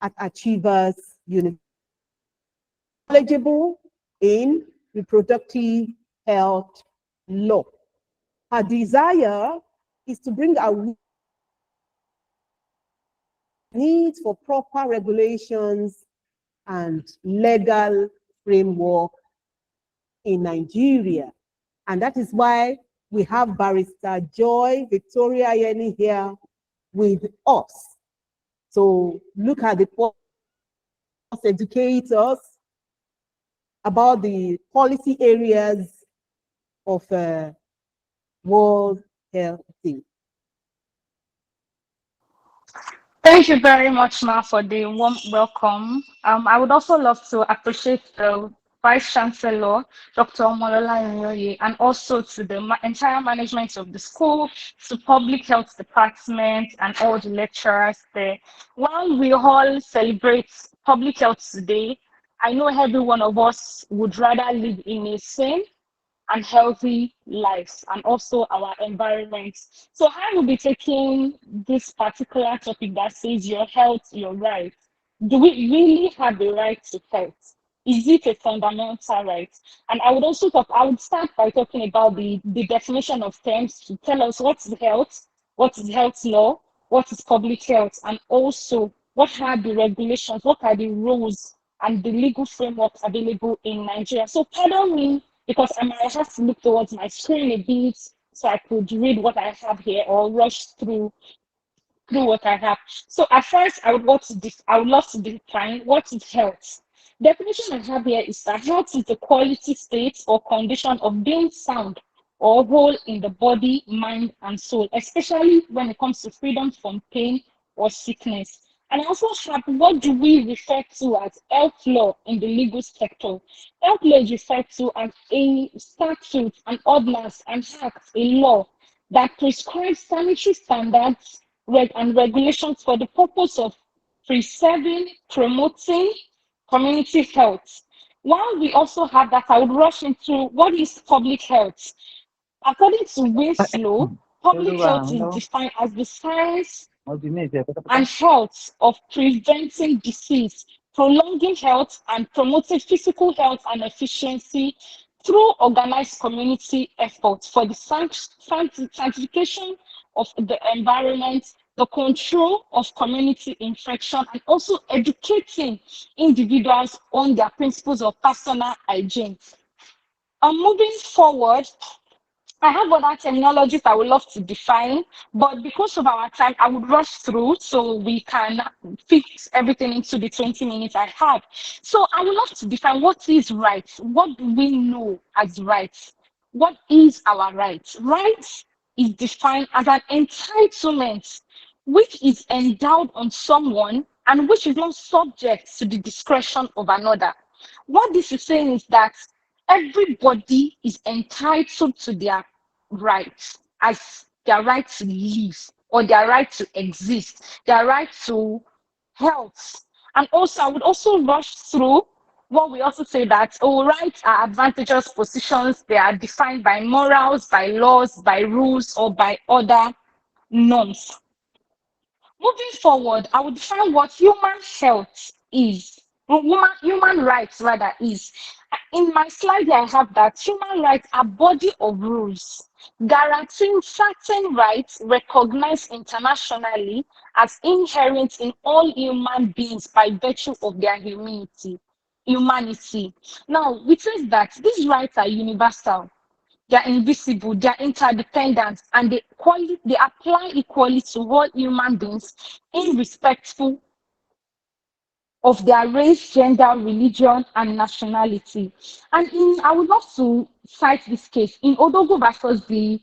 at Achievers University. Knowledgeable in reproductive health law. Her desire is to bring awareness needs for proper regulations and legal framework in Nigeria. And that is why we have Barrister Joy Victoria Ayeni here with us. So look at the post, educate us about the policy areas of World Health Day. Thank you very much, ma, for the warm welcome. I would also love to appreciate the Vice Chancellor, Dr. Omolola Inyoye, and also to the entire management of the school, to Public Health Department, and all the lecturers there. While we all celebrate public health today, I know every one of us would rather live in a sane and healthy lives, and also our environment. So I will be taking this particular topic that says your health, your right. Do we really have the right to health? Is it a fundamental right? And I would start by talking about the definition of terms to tell us what is health law, what is public health, and also what are the regulations, what are the rules and the legal framework available in Nigeria. So pardon me because I might have to look towards my screen a bit so I could read what I have here or rush through what I have. So at first, I would love to define what is health. Definition I have here is that health is the quality state or condition of being sound or whole in the body, mind, and soul, especially when it comes to freedom from pain or sickness. And I also have what do we refer to as health law in the legal sector? Health law is referred to as a statute, an ordinance, an act, a law that prescribes sanitary standards and regulations for the purpose of preserving, promoting, community health. While we also have that, I would rush into what is public health. According to Winslow, public health is defined as the science and health of preventing disease, prolonging health, and promoting physical health and efficiency through organized community efforts for the sanctification of the environment, the control of community infection, and also educating individuals on their principles of personal hygiene. Moving forward, I have other terminologies I would love to define, but because of our time, I would rush through so we can fix everything into the 20 minutes I have. So I would love to define what is right. What do we know as rights? What is our rights? Rights is defined as an entitlement which is endowed on someone and which is not subject to the discretion of another. What this is saying is that everybody is entitled to their rights, as their right to live or their right to exist, their right to health. And also, I would also rush through what we also say that rights are advantageous positions. They are defined by morals, by laws, by rules, or by other norms. Moving forward, I would define what human health is, human rights rather is. In my slide here, I have that human rights are body of rules guaranteeing certain rights recognized internationally as inherent in all human beings by virtue of their humanity. Now, it says that these rights are universal, they are invisible, they are interdependent, and they apply equally to all human beings, irrespective of their race, gender, religion, and nationality. And I would love to cite this case in Odogu versus the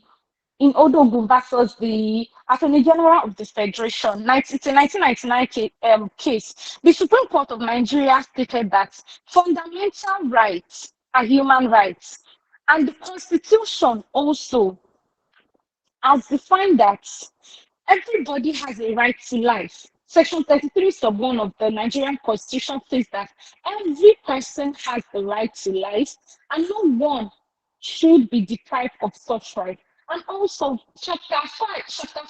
Attorney General of the Federation. It's a 1999 case. The Supreme Court of Nigeria stated that fundamental rights are human rights, and the Constitution also has defined that everybody has a right to life. Section 33 sub 1 of the Nigerian Constitution says that every person has the right to life and no one should be deprived of such right. And also, chapter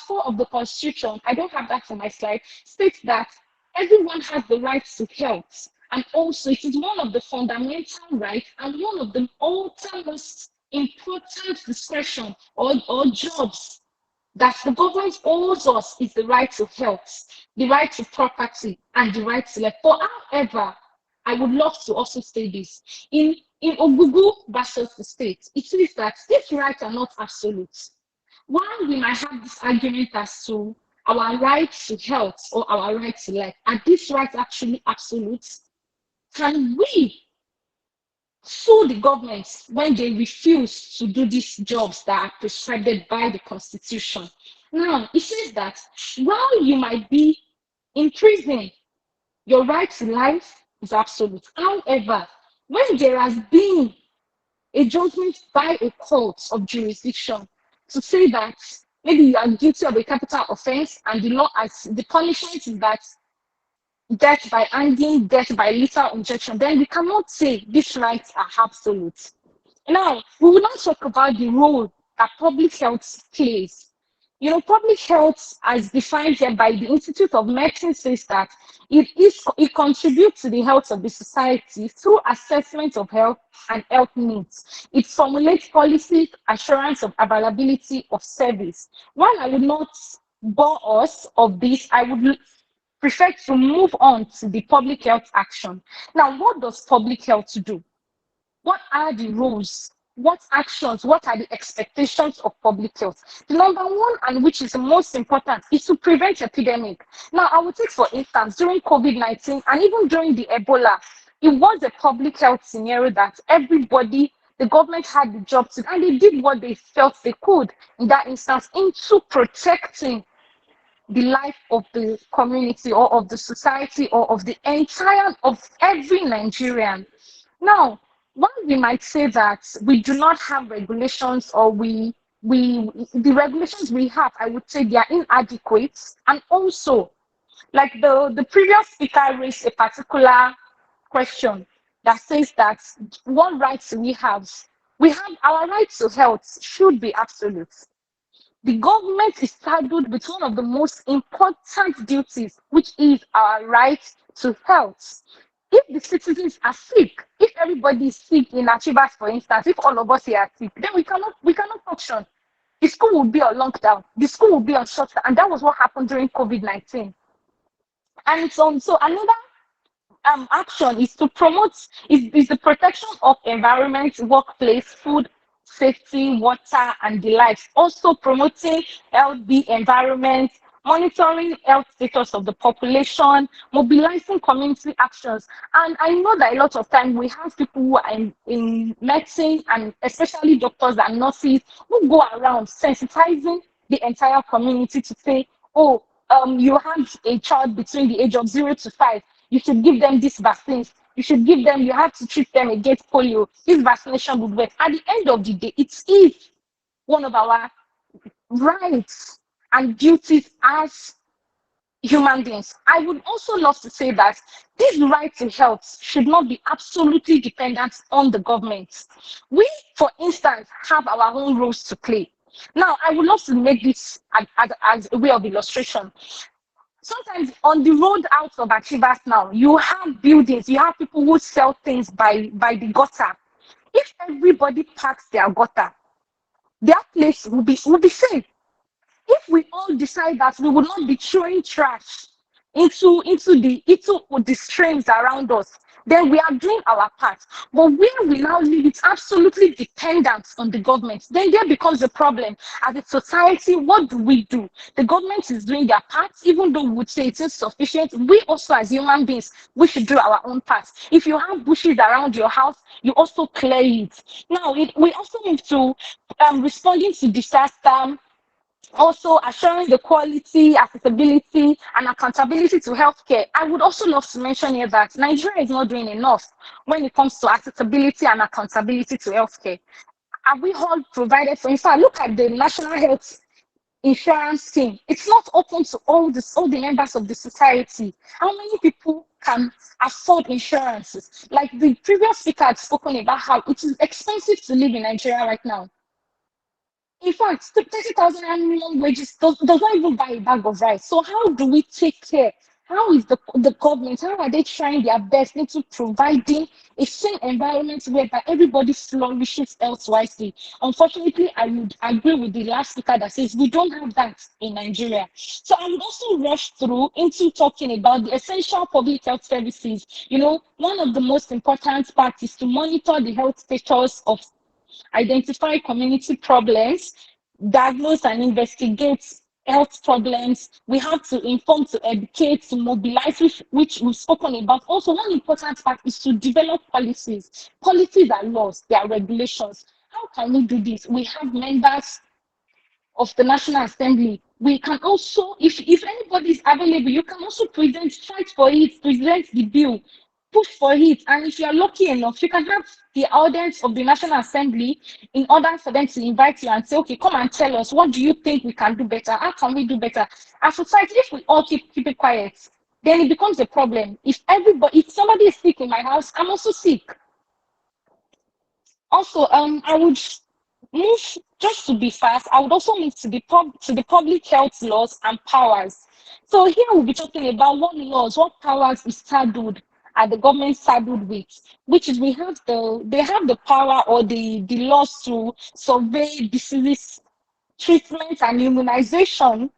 4 of the Constitution, I don't have that on my slide, states that everyone has the right to health. And also, it is one of the fundamental rights and one of the most important discretion or jobs that the government owes us is the right to health, the right to property, and the right to life. But however, I would love to also say this. In Ogugu versus the state, it says that these rights are not absolute. While we might have this argument as to our right to health or our right to life, are these rights actually absolute? Can we sue the government when they refuse to do these jobs that are prescribed by the Constitution? Now, it says that while you might be in prison, your right to life is absolute. However, when there has been a judgment by a court of jurisdiction to say that maybe you are guilty of a capital offense and the law as the punishment is that death by hanging, death by lethal injection, then we cannot say these rights are absolute. Now, we will not talk about the role that public health plays. Public health, as defined here by the Institute of Medicine, says that it contributes to the health of the society through assessment of health and health needs. It formulates policy assurance of availability of service. While I would not bore us of this, I would prefer to move on to the public health action. Now, what does public health do? What are the rules? What actions? What are the expectations of public health? The number one, and which is the most important, is to prevent epidemic. Now, I will take, for instance, during COVID-19 and even during the Ebola, it was a public health scenario that the government had the job to, and they did what they felt they could in that instance into protecting the life of the community or of the society or of every Nigerian. Now, while we might say that we do not have regulations or the regulations we have, I would say they are inadequate. And also, like the previous speaker raised a particular question that says that what rights we have? We have our right to health should be absolute. The government is saddled with one of the most important duties, which is our right to health. If the citizens are sick, if everybody is sick in Achievers, for instance, if all of us here are sick, then we cannot function. The school will be on lockdown, the school will be on shutdown, and that was what happened during COVID-19. And so another action is to promote is the protection of environment, workplace, food safety, water, and the likes. Also promoting healthy environment, monitoring health status of the population, mobilizing community actions. And I know that a lot of time we have people who are in medicine, and especially doctors and nurses, who go around sensitizing the entire community to say, oh, you have a child between the age of 0 to 5, you should give them these vaccines. You should give them, you have to treat them against polio. This vaccination would work. At the end of the day, it is one of our rights and duties as human beings. I would also love to say that this right to health should not be absolutely dependent on the government. We, for instance, have our own roles to play. Now, I would love to make this as a way of illustration. Sometimes on the road out of Achievers now, you have buildings, you have people who sell things by the gutter. If everybody parks their gutter, their place will be safe. If we all decide that we will not be throwing trash into the streams around us, then we are doing our part. But where we now live, it's absolutely dependent on the government. Then there becomes a problem. As a society, what do? The government is doing their part, even though we would say it is sufficient. We also, as human beings, we should do our own part. If you have bushes around your house, you also clear it. Now, we also move to responding to disaster, also assuring the quality, accessibility, and accountability to healthcare. I would also love to mention here that Nigeria is not doing enough when it comes to accessibility and accountability to healthcare. Have we all provided, for instance, look at the National Health Insurance Scheme. It's not open to all the members of the society. How many people can afford insurances? Like the previous speaker had spoken about how it is expensive to live in Nigeria right now. In fact, 30,000 minimum wages does not even buy a bag of rice. So how do we take care? How is the government, how are they trying their best into providing a sane environment whereby everybody flourishes elsewise? Unfortunately, I would agree with the last speaker that says we don't have that in Nigeria. So I would also rush through into talking about the essential public health services. One of the most important parts is to monitor the health status of, identify community problems, diagnose and investigate health problems. We have to inform, to educate, to mobilize, which we've spoken about. Also, one important part is to develop policies. Policies are laws, they are regulations. How can we do this? We have members of the National Assembly. We can also, if anybody is available, you can also fight for it, present the bill, push for it. And if you are lucky enough, you can have the audience of the National Assembly in order for them to invite you and say, okay, come and tell us, what do you think we can do better? How can we do better? As society, if we all keep it quiet, then it becomes a problem. If somebody is sick in my house, I'm also sick. Also, I would move, just to be fast, I would also move to the public health laws and powers. So here we'll be talking about what powers is saddled, and the government saddled with, which is they have the power or the laws to survey diseases, treatment and immunization,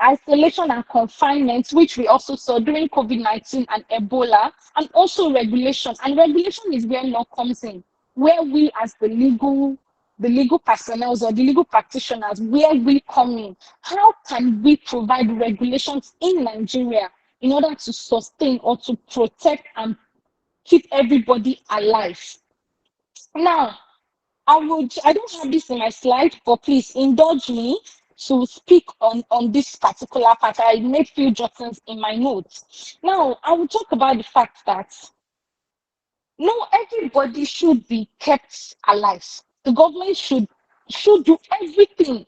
isolation and confinement, which we also saw during COVID-19 and Ebola, and also regulation. And regulation is where law comes in, where we as the legal personnel or the legal practitioners, where we come in. How can we provide regulations in Nigeria in order to sustain or to protect and keep everybody alive? Now, I don't have this in my slide, but please indulge me to speak on this particular part. I made few jottings in my notes. Now, I will talk about the fact that no, everybody should be kept alive. The government should do everything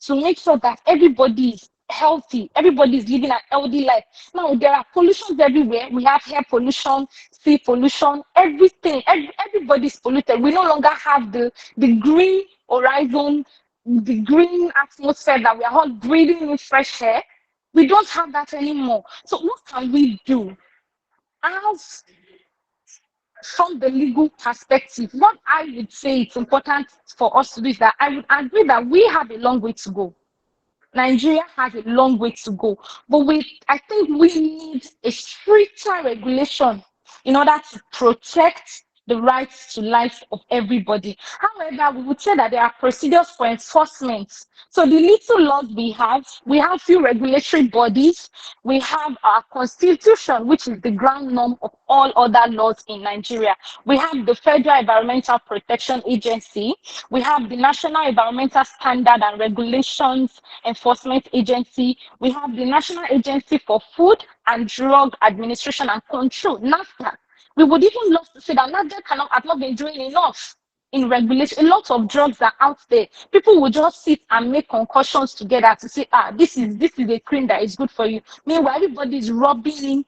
to make sure that everybody healthy. Everybody is living a healthy life. Now there are pollutions everywhere. We have air pollution, sea pollution, everything. Everybody is polluted. We no longer have the green horizon, the green atmosphere that we are all breathing in fresh air. We don't have that anymore. So what can we do? As from the legal perspective, what I would say it's important for us to do is that I would agree that we have a long way to go. Nigeria has a long way to go, but I think we need a stricter regulation in order to protect the rights to life of everybody. However, we would say that there are procedures for enforcement. So the little laws we have few regulatory bodies, we have our constitution, which is the ground norm of all other laws in Nigeria. We have the Federal Environmental Protection Agency, we have the National Environmental Standard and Regulations Enforcement Agency, we have the National Agency for Food and Drug Administration and Control, NAFDAC. We would even love to say that NAFDAC have not been doing enough in regulation. A lot of drugs are out there. People will just sit and make concussions together to say, this is a cream that is good for you. Meanwhile, everybody is rubbing in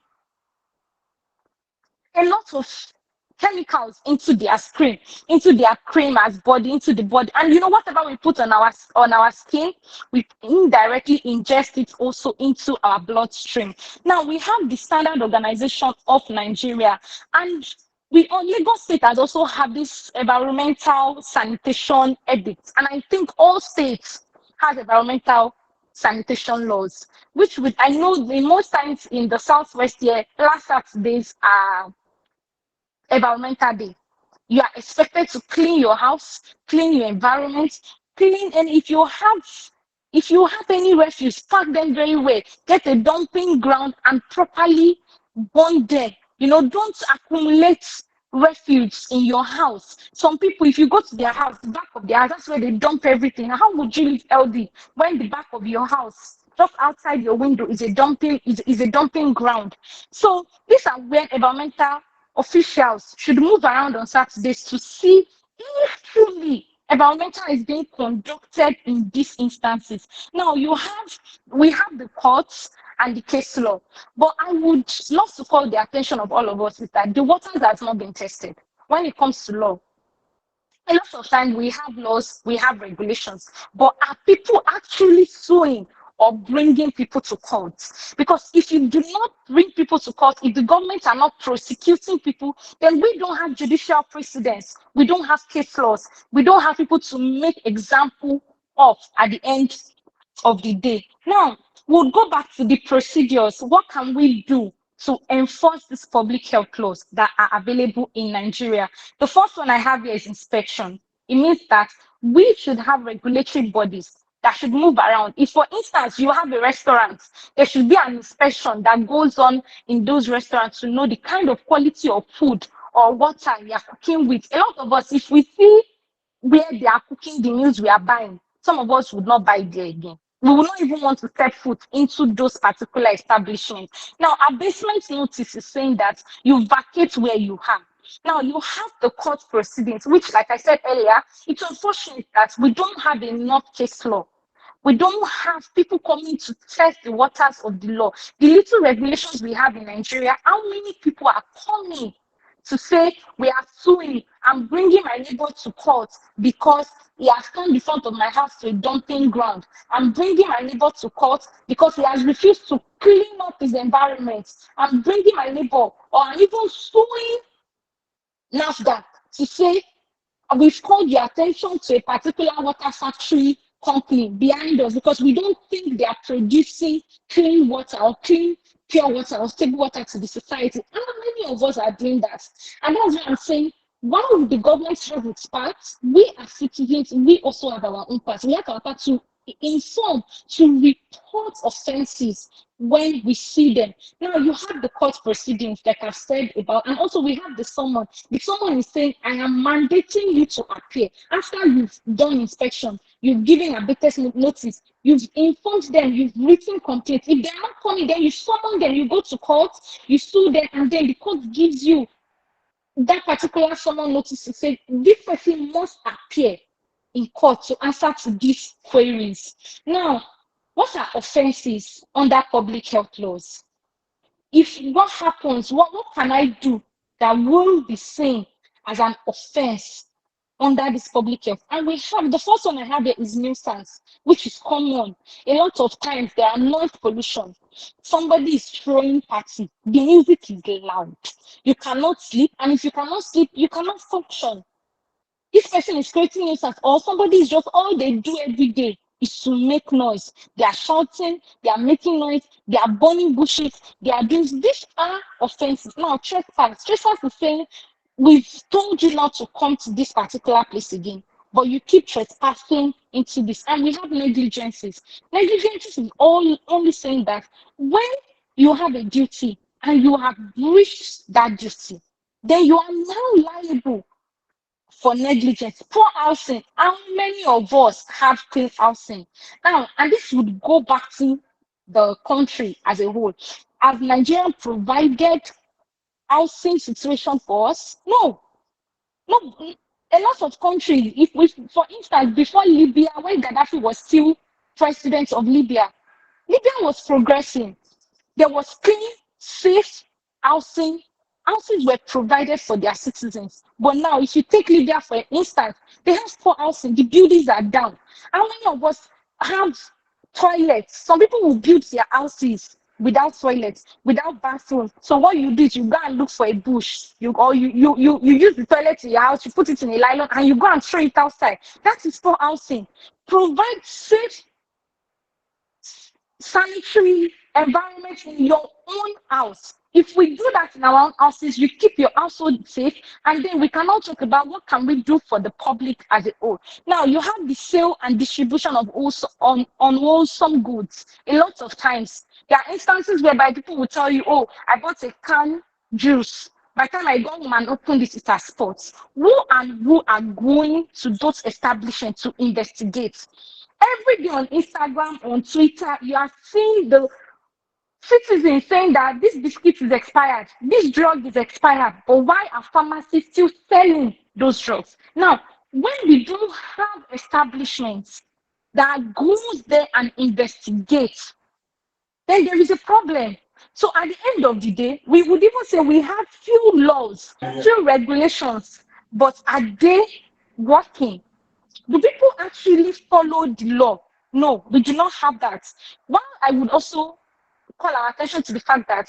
a lot of chemicals into their screen, into their cream as body, into the body. And you know, whatever we put on our skin, we indirectly ingest it also into our bloodstream. Now we have the Standard Organization of Nigeria, and we on Lagos State has also have this environmental sanitation edict. And I think all states have environmental sanitation laws, which I know the most times in the Southwest here, last Saturdays are environmental day. You are expected to clean your house, clean your environment, clean, and if you have any refuse, pack them very well. Get a dumping ground and properly burn them. You know, don't accumulate refuse in your house. Some people, if you go to their house, the back of their house, that's where they dump everything. How would you live healthy when the back of your house, just outside your window, is a dumping ground? So these are where environmental officials should move around on Saturdays to see if truly environmental is being conducted in these instances. Now we have the courts and the case law, but I would love to call the attention of all of us is that the waters has not been tested when it comes to law. A lot of times we have laws, we have regulations, but are people actually suing or bringing people to court? Because if you do not bring people to court, if the government are not prosecuting people, then we don't have judicial precedents, we don't have case laws, we don't have people to make example of at the end of the day. Now, we'll go back to the procedures. What can we do to enforce these public health laws that are available in Nigeria? The first one I have here is inspection. It means that we should have regulatory bodies that should move around. If, for instance, you have a restaurant, there should be an inspection that goes on in those restaurants to know the kind of quality of food or water we are cooking with. A lot of us, if we see where they are cooking the meals we are buying, some of us would not buy there again. We will not even want to step foot into those particular establishments. Now, abasement notice is saying that you vacate where you have. Now, you have the court proceedings, which, like I said earlier, it's unfortunate that we don't have enough case law. We don't have people coming to test the waters of the law. The little regulations we have in Nigeria, how many people are coming to say we are suing? I'm bringing my neighbor to court because he has turned the front of my house to a dumping ground. I'm bringing my neighbor to court because he has refused to clean up his environment. I'm bringing my neighbor, or I'm even suing NAFDAC to say we've called your attention to a particular water factory company behind us because we don't think they are producing clean water or clean pure water or stable water to the society. How many of us are doing that? And that's why I'm saying, while the government has its part, we as citizens, we also have our own part. We have our part to inform, to report offenses when we see them. Now you have the court proceedings like I've said about, and also we have the summon. The summon is saying, I am mandating you to appear. After you've done inspection, you've given a better notice, you've informed them, you've written complaints. If they're not coming, then you summon them, you go to court, you sue them, and then the court gives you that particular summon notice to say this person must appear in court to answer to these queries. Now, What are offenses under public health laws? If what happens, what can I do that will be seen as an offense under this public health? And we have the first one I have here is nuisance, which is common. A lot of times there are noise pollution. Somebody is throwing party, the music is loud. You cannot sleep, and if you cannot sleep, you cannot function. This person is creating nuisance, or somebody is just all they do every day is to make noise. They are shouting, they are making noise, they are burning bushes, they are doing these are offenses. Now, trespass. Trespass is saying we've told you not to come to this particular place again, but you keep trespassing into this. And we have negligences. Negligences is all only saying that when you have a duty and you have breached that duty, then you are now liable for negligence. Poor housing. How many of us have clean housing? Now, and this would go back to the country as a whole. Has Nigeria provided housing situation for us? No. No. A lot of countries, if we, for instance, before Libya, when Gaddafi was still president of Libya, Libya was progressing. There was clean, safe housing. Houses were provided for their citizens. But now, if you take Libya for instance, they have poor housing. The buildings are down. How many of us have toilets? Some people will build their houses without toilets, without bathroom. So what you do is you go and look for a bush. You use the toilet in your house, you put it in a nylon, and you go and throw it outside. That is poor housing. Provide safe sanitary environment in your own house. If we do that in our own houses, you keep your household safe, and then we can now talk about what can we do for the public as a whole. Now, you have the sale and distribution of unwholesome goods. A lot of times, there are instances whereby people will tell you, oh, I bought a canned juice. By the time I go home and open this, it has spots. Who are going to those establishments to investigate? Every day on Instagram, on Twitter, you are seeing the citizens saying that this biscuit is expired, this drug is expired, but why are pharmacies still selling those drugs? Now, when we don't have establishments that goes there and investigate, then there is a problem. So at the end of the day, we would even say we have few laws, few regulations, but are they working? Do people actually follow the law? No, we do not have that. While I would also call our attention to the fact that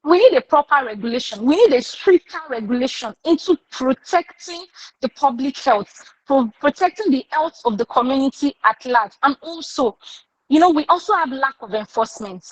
we need a proper regulation. We need a stricter regulation into protecting the public health, protecting the health of the community at large. And also, we also have lack of enforcement.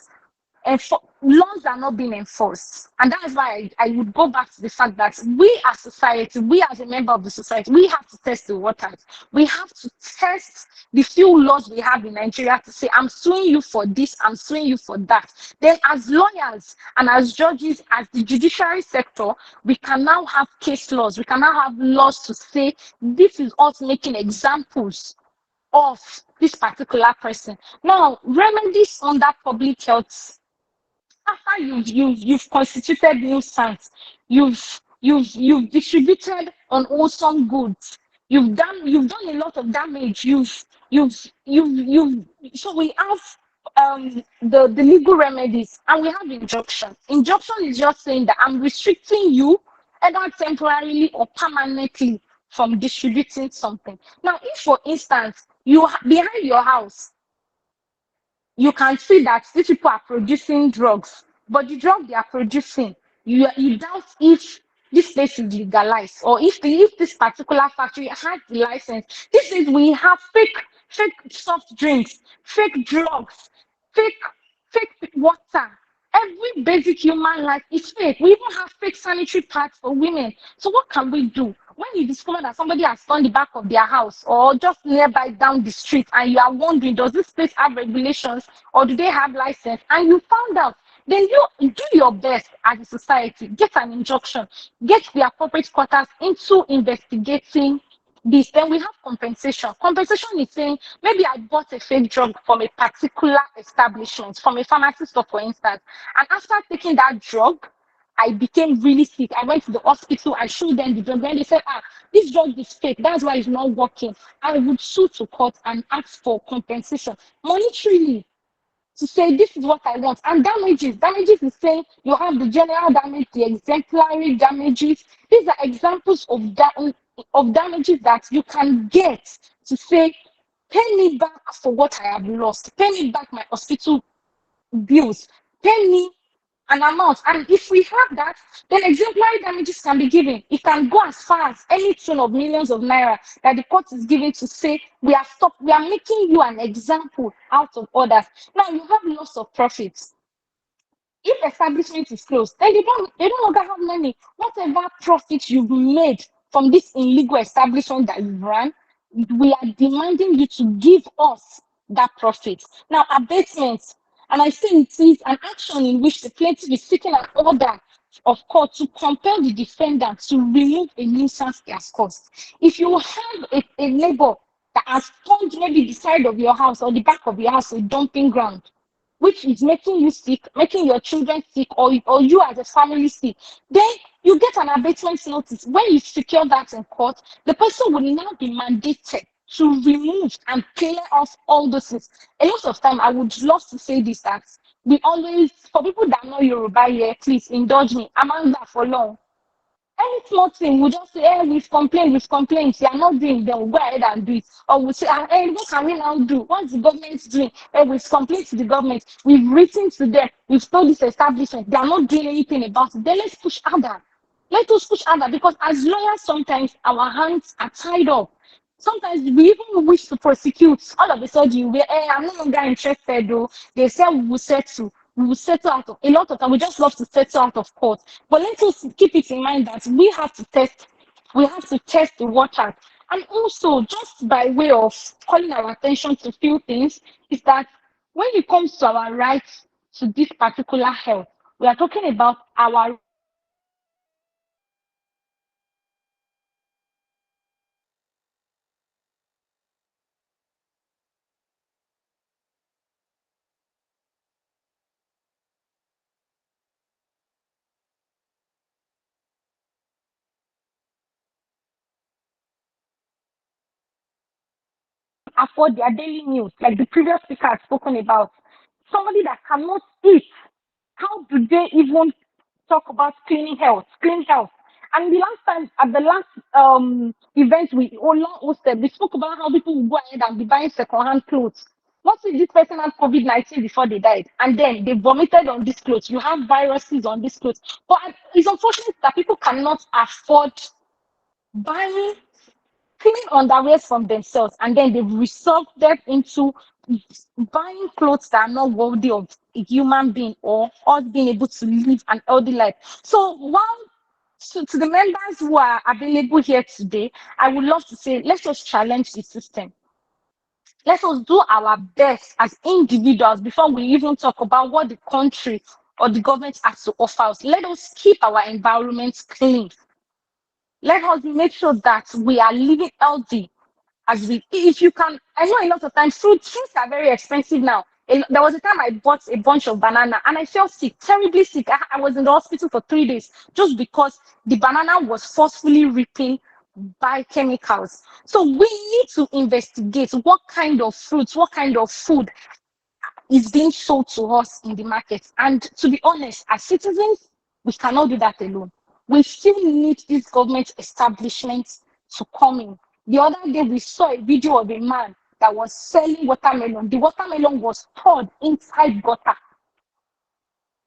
Laws are not being enforced. And that is why I would go back to the fact that we as society, we as a member of the society, we have to test the waters. We have to test the few laws we have in Nigeria to say, I'm suing you for this, I'm suing you for that. Then as lawyers and as judges, as the judiciary sector, we can now have case laws. We can now have laws to say, this is us making examples of this particular person. Now, remedies under public health. After you've constituted nuisance, you've distributed unwholesome goods, you've done a lot of damage, so we have the legal remedies, and we have injunction. Injunction is just saying that I'm restricting you either temporarily or permanently from distributing something. Now, if for instance you behind your house you can see that these people are producing drugs, but the drug they are producing, you doubt if this place is legalized or if this particular factory has the license. This is we have fake soft drinks, fake drugs, fake water. Every basic human life is fake. We even have fake sanitary pads for women. So what can we do? When you discover that somebody has turned the back of their house or just nearby down the street and you are wondering, does this place have regulations or do they have license? And you found out, then you do your best as a society, get an injunction, get the appropriate quarters into investigating this. Then we have compensation. Compensation is saying, maybe I bought a fake drug from a particular establishment, from a pharmacy store, for instance, and after taking that drug, I became really sick. I went to the hospital, I showed them the drug, and they said, this drug is fake, that's why it's not working. I would sue to court and ask for compensation monetarily. to say this is what I want. And damages is saying you have the general damage, the exemplary damages. These are examples of damages that you can get to say, pay me back for what I have lost, pay me back my hospital bills, pay me an amount. And if we have that, then exemplary damages can be given. It can go as far as any tune of millions of naira that the court is giving to say we are making you an example out of others. Now you have loss of profits. If establishment is closed, then they don't longer have money. Whatever profit you've made from this illegal establishment that you've run, we are demanding you to give us that profit. Now, abatement, and I say it is an action in which the plaintiff is seeking an order of court to compel the defendant to remove a nuisance he has caused. If you have a neighbor that has turned maybe the side of your house or the back of your house a dumping ground, which is making you sick, making your children sick, or you as a family sick, then you get an abatement notice. When you secure that in court, the person will now be mandated to remove and clear off all those things. A lot of time, I would love to say this, that we always, for people that know Yoruba here, please indulge me, Amanda for long. Any small thing, we just say, hey, we've complained, you are not doing, then we'll go ahead and do it. Or we'll say, hey, what can we now do? What's the government doing? Hey, we've complained to the government, we've written to them, we've told this establishment, they are not doing anything about it. Then let's push harder. Let us push harder, because as lawyers, sometimes our hands are tied up. Sometimes we even wish to prosecute. All of a sudden, hey, I'm no longer interested, though. They say we will settle out of a lot of time. We just love to settle out of court. But let us keep it in mind that we have to test the waters. And also, just by way of calling our attention to few things, is that when it comes to our rights to this particular health, we are talking about our afford their daily meals, like the previous speaker has spoken about. Somebody that cannot eat, how do they even talk about clean health? And the last time, at the last event we hosted, we spoke about how people will go ahead and be buying second-hand clothes. What if this person had COVID-19 before they died, and then they vomited on these clothes? You have viruses on these clothes. But it's unfortunate that people cannot afford buying cleaning underwears from themselves, and then they've resolved them into buying clothes that are not worthy of a human being or us being able to live an healthy life. So to the members who are available here today, I would love to say, let's just challenge the system. Let us do our best as individuals before we even talk about what the country or the government has to offer us. Let us keep our environment clean. Let us make sure that we are living healthy. If you can, I know a lot of times fruits are very expensive now. There was a time I bought a bunch of banana and I felt sick, terribly sick. I was in the hospital for 3 days just because the banana was forcefully ripping by chemicals. So we need to investigate what kind of fruits, what kind of food is being sold to us in the market. And to be honest, as citizens, we cannot do that alone. We still need these government establishments to come in. The other day, we saw a video of a man that was selling watermelon. The watermelon was stored inside gutter.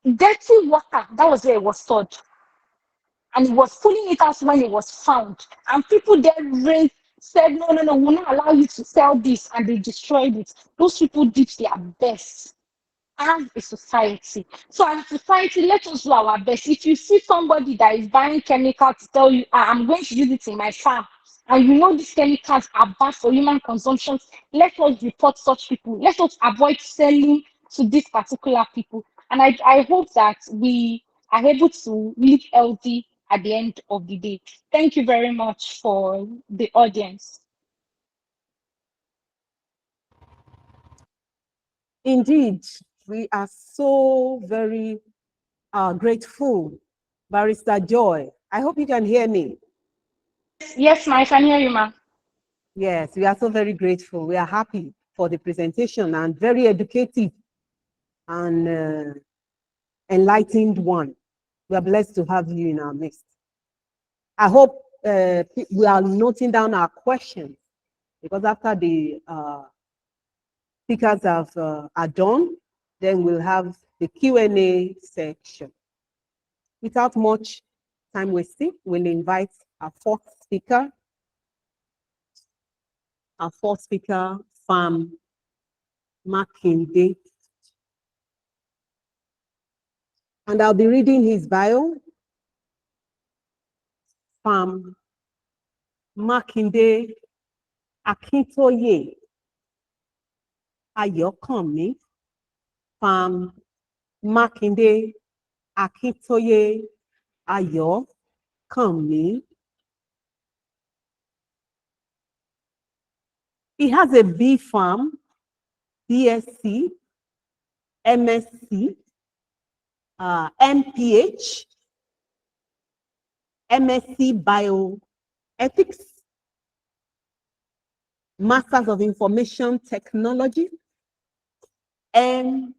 Dirty water, that was where it was stored. And he was pulling it out when it was found. And people there said, no, we'll not allow you to sell this. And they destroyed it. Those people did their best as a society. So as a society, let us do our best. If you see somebody that is buying chemicals to tell you, I'm going to use it in my farm, and you know these chemicals are bad for human consumption, let us report such people. Let us avoid selling to these particular people. And I hope that we are able to live healthy at the end of the day. Thank you very much for the audience. Indeed, we are so very grateful, Barrister Joy. I hope you can hear me. Yes, ma, I can hear you, ma. Yes, we are so very grateful. We are happy for the presentation and very educative. and enlightened one. We are blessed to have you in our midst. I hope we are noting down our questions, because after the speakers are done, then we'll have the Q&A section. Without much time wasting, we'll invite our fourth speaker, Farm Makinde. And I'll be reading his bio. Farm Makinde Akintoye Ayokanmi. Farm Makinde Akintoye Ayokanmi. He has a B Farm, BSc, MSc, MPH, MSc Bioethics, Masters of Information Technology, MBA,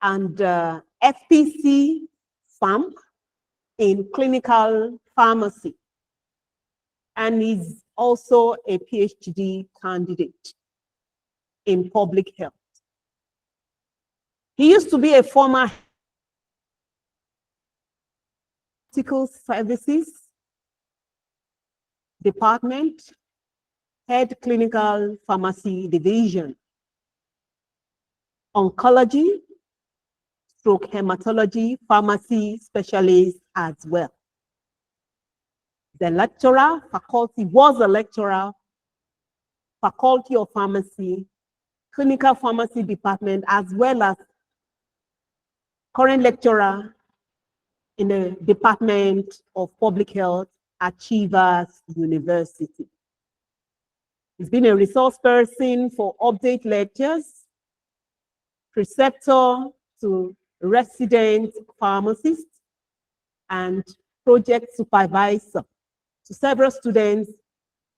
and FPC Farm in Clinical Pharmacy. And he's also a PhD candidate in public health. He used to be a former Medical Services Department, Head Clinical Pharmacy Division, Oncology, Stroke Hematology, Pharmacy Specialist as well. The lecturer, was a lecturer, Faculty of Pharmacy, Clinical Pharmacy Department, as well as current lecturer in the Department of Public Health at Achievers University. He's been a resource person for update lectures, preceptor to resident pharmacist, and project supervisor to several students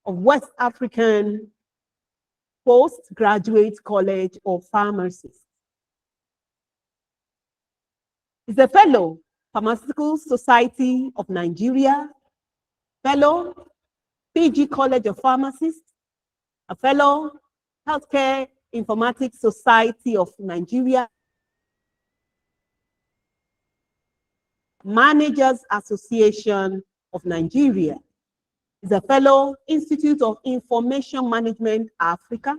of West African Postgraduate College of Pharmacists. He's a fellow, Pharmaceutical Society of Nigeria, fellow, PG College of Pharmacists, a fellow, Healthcare Informatics Society of Nigeria, Managers Association of Nigeria. He's a fellow, Institute of Information Management Africa,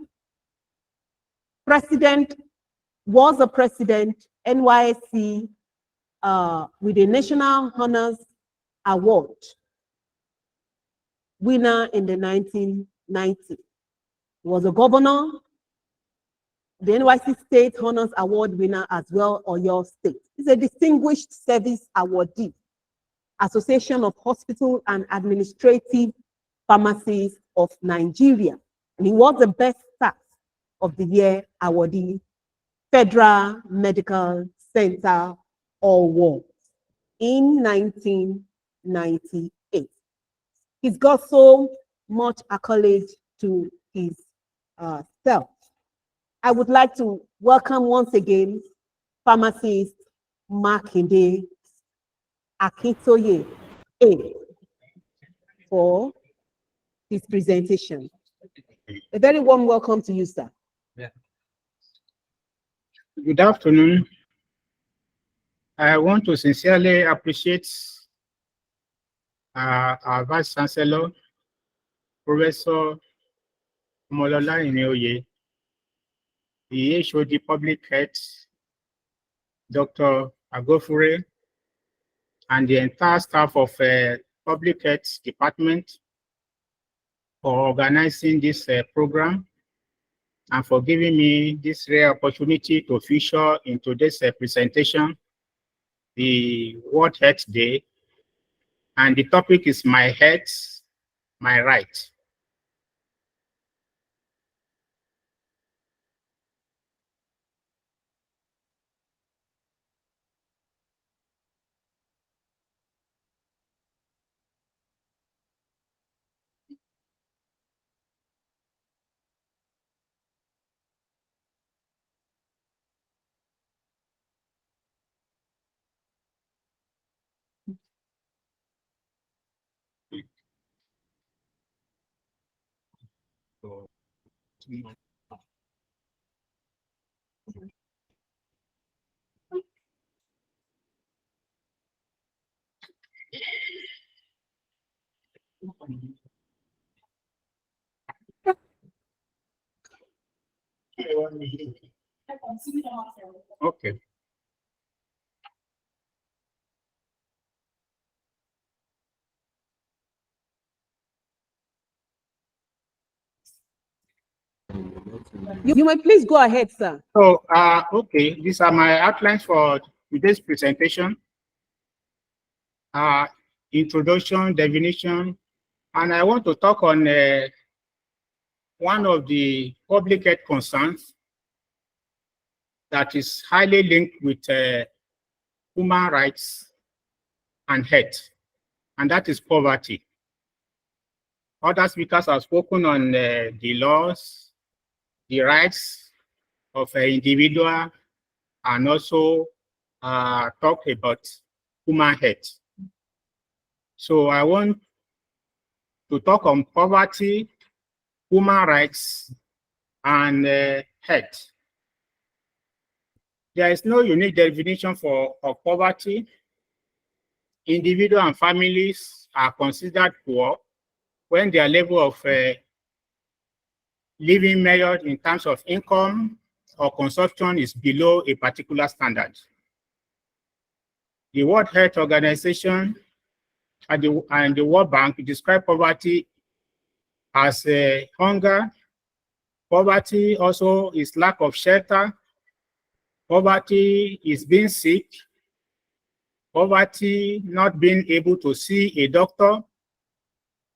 was a president, NYSC, with a National Honors Award, winner in the 1990s. He was a governor, the NYC State Honors Award winner as well, Oyo State. He's a Distinguished Service Awardee, Association of Hospital and Administrative Pharmacies of Nigeria. And he was the Best Staff of the Year awardee, Federal Medical Center Award in 1998. He's got so much accolade to his self. I would like to welcome once again pharmacist Makinde Akintoye for his presentation. A very warm welcome to you, sir. Yeah. Good afternoon. I want to sincerely appreciate our Vice Chancellor, Professor Omolola Ineoye, the HOD Public Health, Dr. Agofure, and the entire staff of Public Health Department for organizing this program and for giving me this rare opportunity to feature in today's presentation, the World Health Day, and the topic is My Health, My Right. Okay. You may please go ahead, sir. So, okay, these are my outlines for today's presentation. Introduction, definition, and I want to talk on one of the public health concerns that is highly linked with human rights and health, and that is poverty. Other speakers have spoken on the laws, the rights of an individual, and also talk about human health. So I want to talk on poverty, human rights, and health. There is no unique definition of poverty. Individuals and families are considered poor when their level of living measured in terms of income or consumption is below a particular standard. The World Health Organization and the World Bank describe poverty as hunger. Poverty also is lack of shelter. Poverty is being sick. Poverty not being able to see a doctor.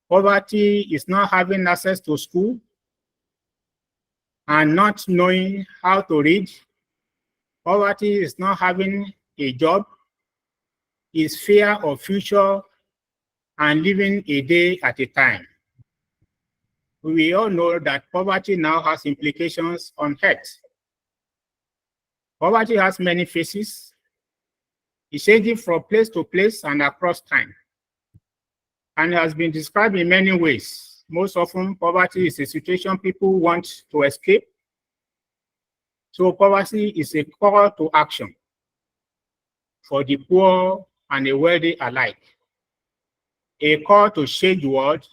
Poverty is not having access to school and not knowing how to read. Poverty is not having a job, is fear of future and living a day at a time. We all know that poverty now has implications on health. Poverty has many faces. It's changing from place to place and across time, and has been described in many ways. Most often, poverty is a situation people want to escape. So poverty is a call to action for the poor and the wealthy alike. A call to change the world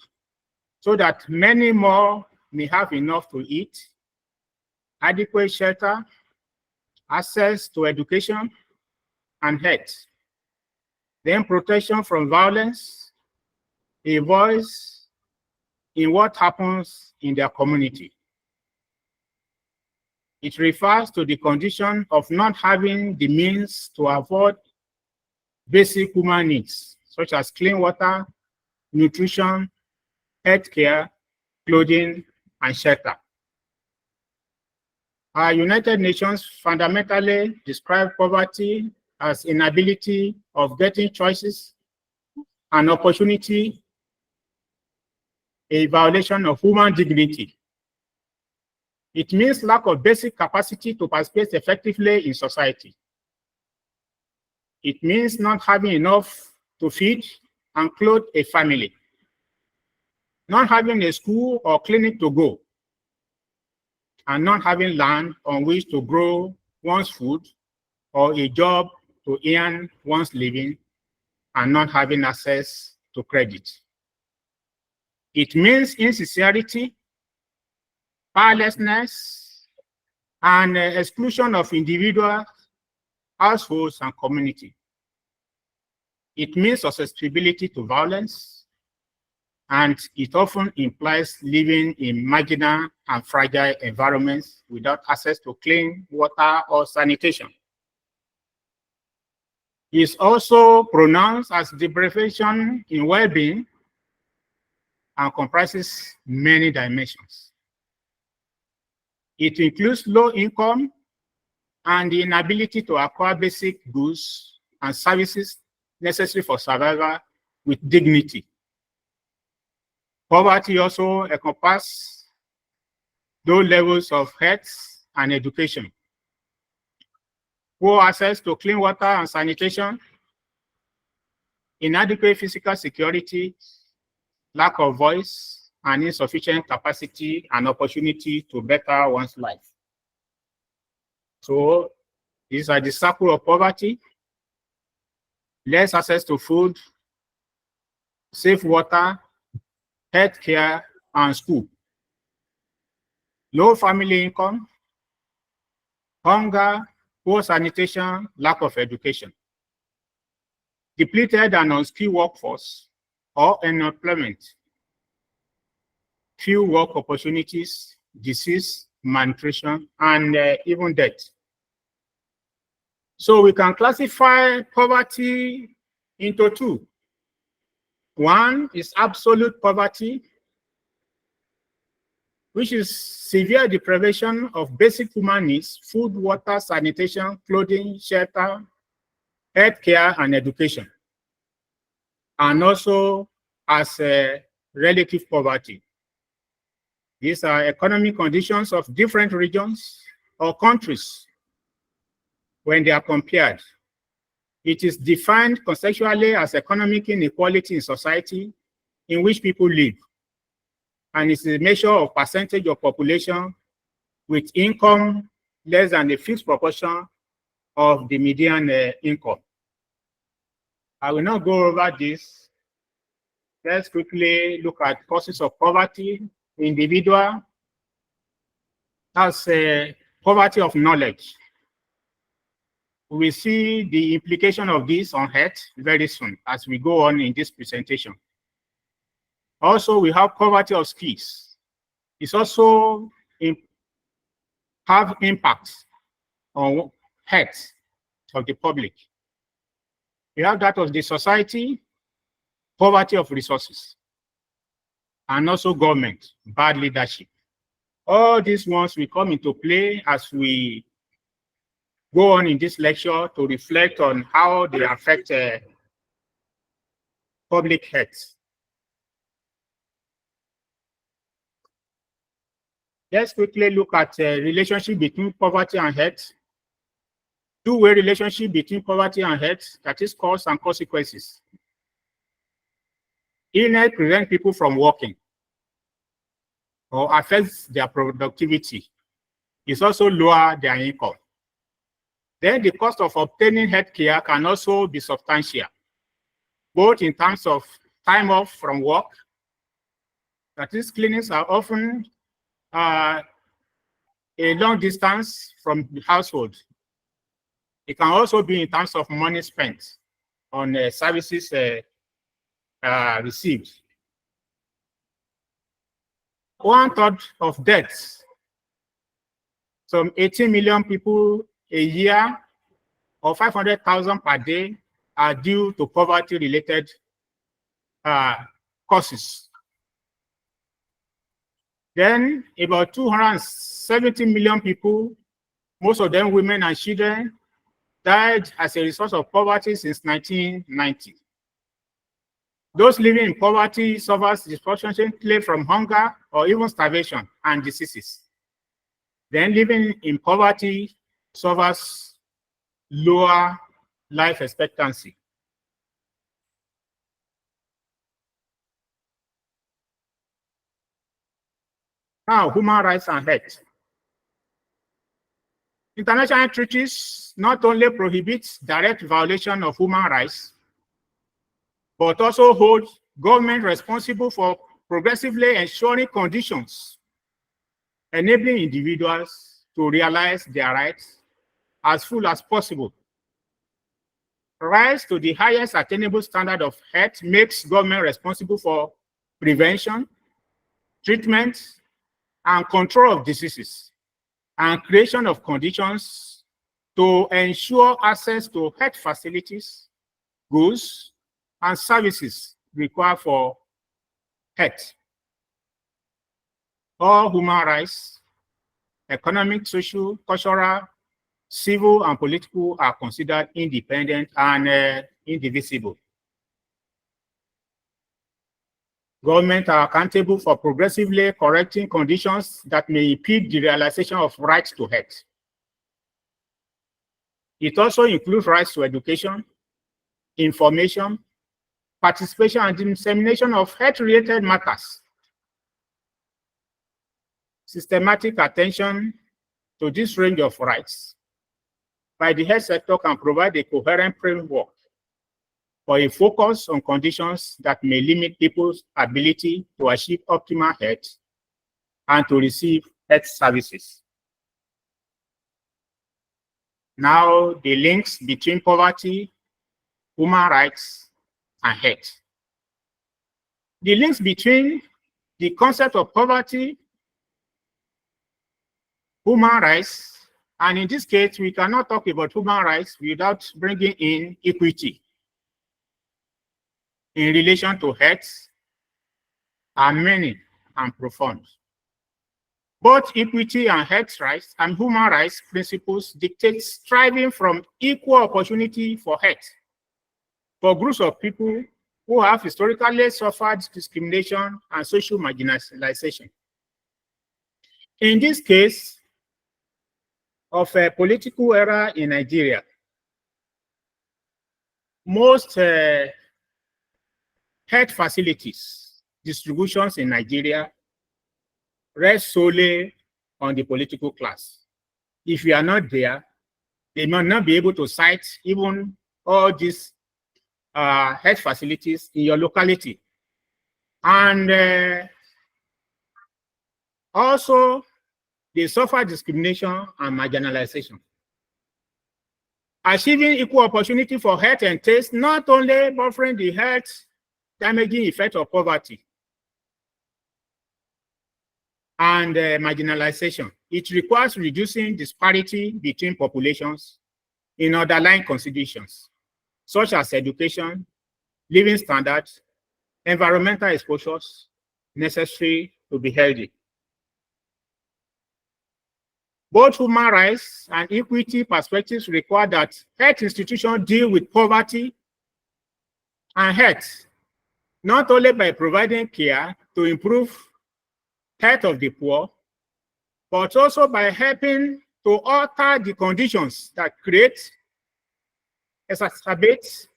so that many more may have enough to eat, adequate shelter, access to education and health. Then protection from violence, a voice in what happens in their community. It refers to the condition of not having the means to afford basic human needs, such as clean water, nutrition, healthcare, clothing, and shelter. Our United Nations fundamentally describe poverty as inability of getting choices and opportunity, a violation of human dignity. It means lack of basic capacity to participate effectively in society. It means not having enough to feed and clothe a family, not having a school or clinic to go, and not having land on which to grow one's food or a job to earn one's living, and not having access to credit. It means insincerity, powerlessness, and exclusion of individuals, households, and community. It means susceptibility to violence, and it often implies living in marginal and fragile environments without access to clean water or sanitation. It is also pronounced as deprivation in well-being and comprises many dimensions. It includes low income and the inability to acquire basic goods and services necessary for survival with dignity. Poverty also encompasses low levels of health and education, poor access to clean water and sanitation, inadequate physical security, lack of voice, and insufficient capacity and opportunity to better one's life. So these are the circle of poverty: less access to food, safe water, health care, and school; low family income, hunger, poor sanitation, lack of education; depleted and unskilled workforce or unemployment; few work opportunities, disease, malnutrition, and even death. So we can classify poverty into two. One is absolute poverty, which is severe deprivation of basic human needs: food, water, sanitation, clothing, shelter, healthcare, and education. And also as a relative poverty. These are economic conditions of different regions or countries when they are compared. It is defined conceptually as economic inequality in society in which people live, and it's a measure of percentage of population with income less than a fixed proportion of the median income. I will not go over this. Let's quickly look at causes of poverty. Individual, that's poverty of knowledge. We will see the implication of this on health very soon as we go on in this presentation. Also, we have poverty of skills. It's also have impacts on health of the public. We have that of the society, poverty of resources, and also government, bad leadership. All these ones will come into play as we go on in this lecture to reflect on how they affect public health. Let's quickly look at relationship between poverty and health. Two-way relationship between poverty and health, that is cause and consequences. Illness prevents people from working or affects their productivity. It also lowers their income. Then the cost of obtaining health care can also be substantial, both in terms of time off from work, that is, clinics are often a long distance from the household. It can also be in terms of money spent on services received. 1/3 of deaths, some 18 million people a year or 500,000 per day, are due to poverty-related causes. Then about 270 million people, most of them women and children, died as a result of poverty since 1990. Those living in poverty suffer disproportionately from hunger or even starvation and diseases. Then living in poverty suffers lower life expectancy. Now, human rights and health. International treaties not only prohibit direct violation of human rights, but also hold government responsible for progressively ensuring conditions enabling individuals to realize their rights as full as possible. Rise to the highest attainable standard of health makes government responsible for prevention, treatment, and control of diseases, and creation of conditions to ensure access to health facilities, goods, and services required for health. All human rights, economic, social, cultural, civil, and political, are considered independent and indivisible. Governments are accountable for progressively correcting conditions that may impede the realization of rights to health. It also includes rights to education, information, participation, and dissemination of health-related matters, systematic attention to this range of rights by the health sector can provide a coherent framework for a focus on conditions that may limit people's ability to achieve optimal health and to receive health services. Now, the links between poverty, human rights, and health. The links between the concept of poverty, human rights, and in this case, we cannot talk about human rights without bringing in equity in relation to health are many and profound. Both equity and health rights and human rights principles dictate striving from equal opportunity for health for groups of people who have historically suffered discrimination and social marginalization. In this case of a political era in Nigeria, most health facilities distributions in Nigeria rest solely on the political class. If you are not there, they might not be able to cite even all these health facilities in your locality. And also, they suffer discrimination and marginalization. Achieving equal opportunity for health entails not only buffering the health damaging effect of poverty and marginalization, it requires reducing disparity between populations in underlying considerations, such as education, living standards, environmental exposures necessary to be healthy. Both human rights and equity perspectives require that health institutions deal with poverty and health, not only by providing care to improve health of the poor, but also by helping to alter the conditions that create, exacerbate,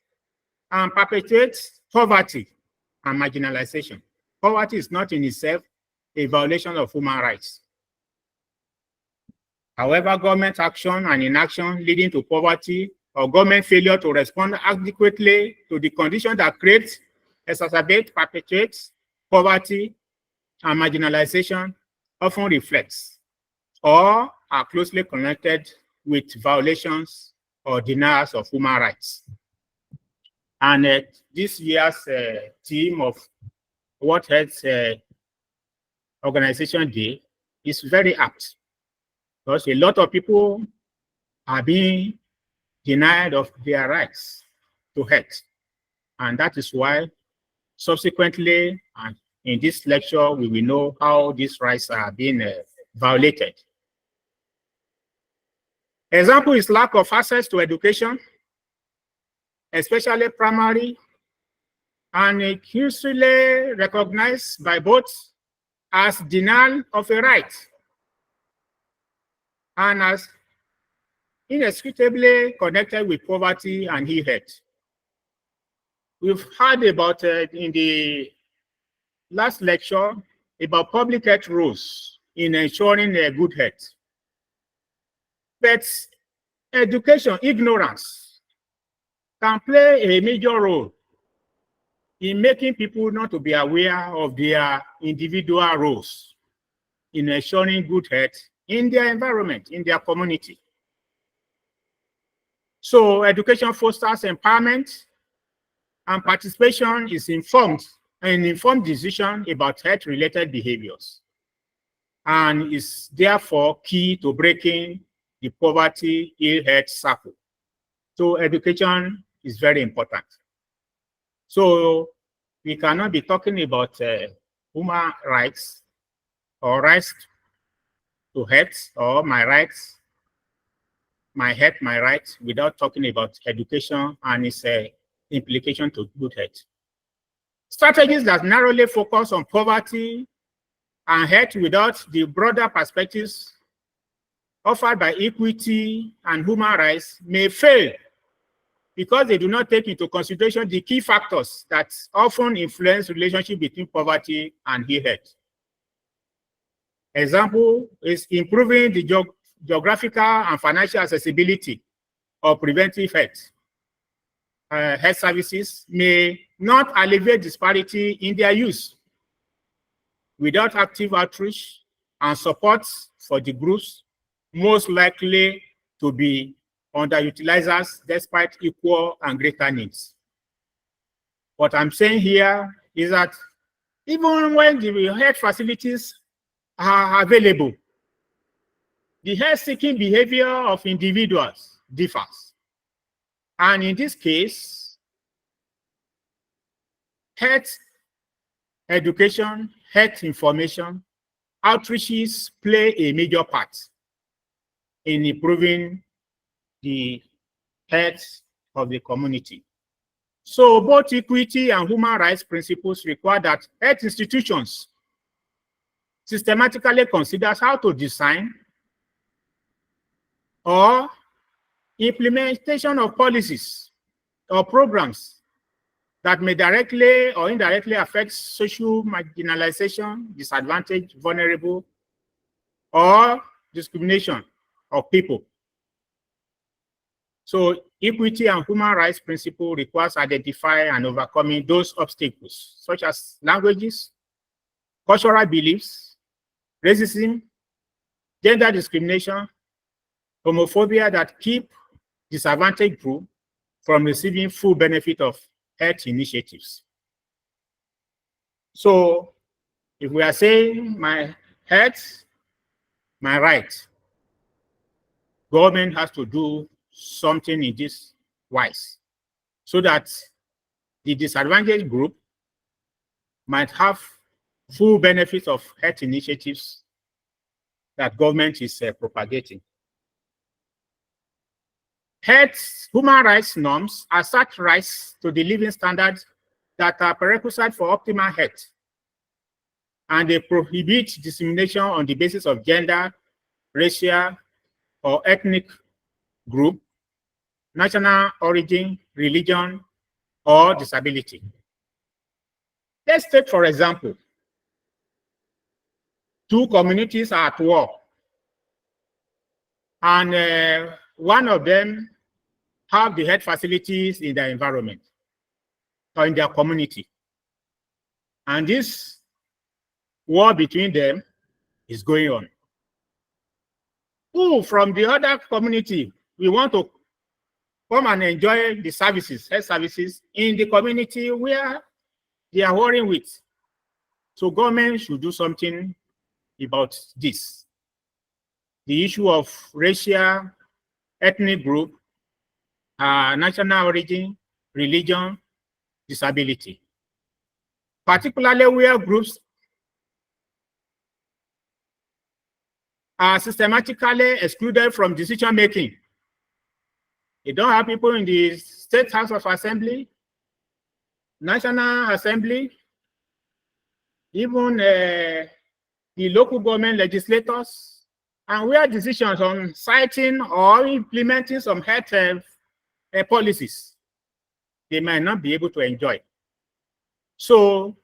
and perpetuate poverty and marginalization. Poverty is not in itself a violation of human rights. However, government action and inaction leading to poverty or government failure to respond adequately to the condition that creates, exacerbate, perpetuates poverty and marginalization often reflects or are closely connected with violations or denials of human rights. And this year's theme of World Health Organization Day is very apt, because a lot of people are being denied of their rights to health. And that is why subsequently, and in this lecture, we will know how these rights are being violated. Example is lack of access to education, especially primary, and increasingly recognized by both as denial of a right and as inextricably connected with poverty and ill health. We've heard about in the last lecture about public health rules in ensuring a good health. But education, ignorance, can play a major role in making people not to be aware of their individual roles in ensuring good health in their environment, in their community. So education fosters empowerment, and participation is an informed decision about health-related behaviors, and is therefore key to breaking the poverty ill health cycle. So education is very important. So we cannot be talking about human rights or rights to health or my rights, my health, my rights, without talking about education and its implication to good health. Strategies that narrowly focus on poverty and health without the broader perspectives offered by equity and human rights may fail because they do not take into consideration the key factors that often influence relationship between poverty and ill health. Example is improving the geographical and financial accessibility of preventive health. Health services may not alleviate disparity in their use. Without active outreach and support for the groups most likely to be underutilizers despite equal and greater needs. What I'm saying here is that even when the health facilities are available, the health-seeking behavior of individuals differs. And in this case, health education, health information, outreaches play a major part in improving the health of the community. So both equity and human rights principles require that health institutions systematically consider how to design or implementation of policies or programs that may directly or indirectly affect social marginalization, disadvantaged, vulnerable, or discrimination of people. So equity and human rights principle requires identifying and overcoming those obstacles, such as languages, cultural beliefs, racism, gender discrimination, homophobia that keep disadvantaged groups from receiving full benefit of health initiatives. So if we are saying my health, my right, government has to do something in this wise so that the disadvantaged group might have full benefits of health initiatives that government is propagating. Health, human rights norms assert rights to the living standards that are prerequisite for optimal health, and they prohibit discrimination on the basis of gender, racial, or ethnic group, national origin, religion, or disability. Let's take, for example, two communities are at war, and one of them have the health facilities in their environment or in their community. And this war between them is going on. Who from the other community, we want to come and enjoy the services, health services in the community where they are warring with. So government should do something about this. The issue of racial, ethnic group, national origin, religion, disability. Particularly where groups are systematically excluded from decision making. You don't have people in the State House of Assembly, National Assembly, even the local government legislators, and where decisions on citing or implementing some health policies, they might not be able to enjoy. So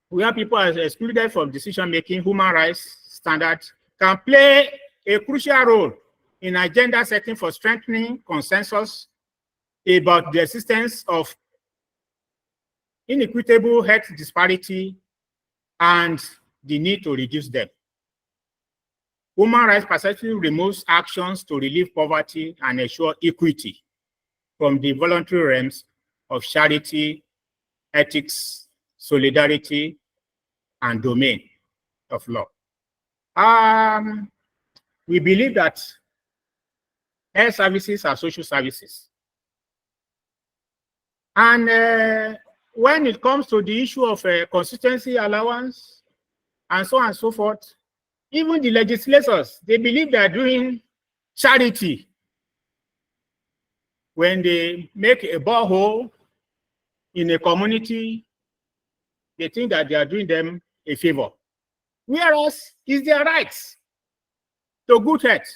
where people are excluded from decision-making, human rights standards can play a crucial role in agenda setting for strengthening consensus about the existence of inequitable health disparity and the need to reduce them. Human rights perspective removes actions to relieve poverty and ensure equity from the voluntary realms of charity, ethics, solidarity, and domain of law. We believe that health services are social services. And when it comes to the issue of consistency allowance and so on and so forth, even the legislators, they believe they are doing charity when they make a borehole in a community. They think that they are doing them a favor, whereas it's their rights to good health.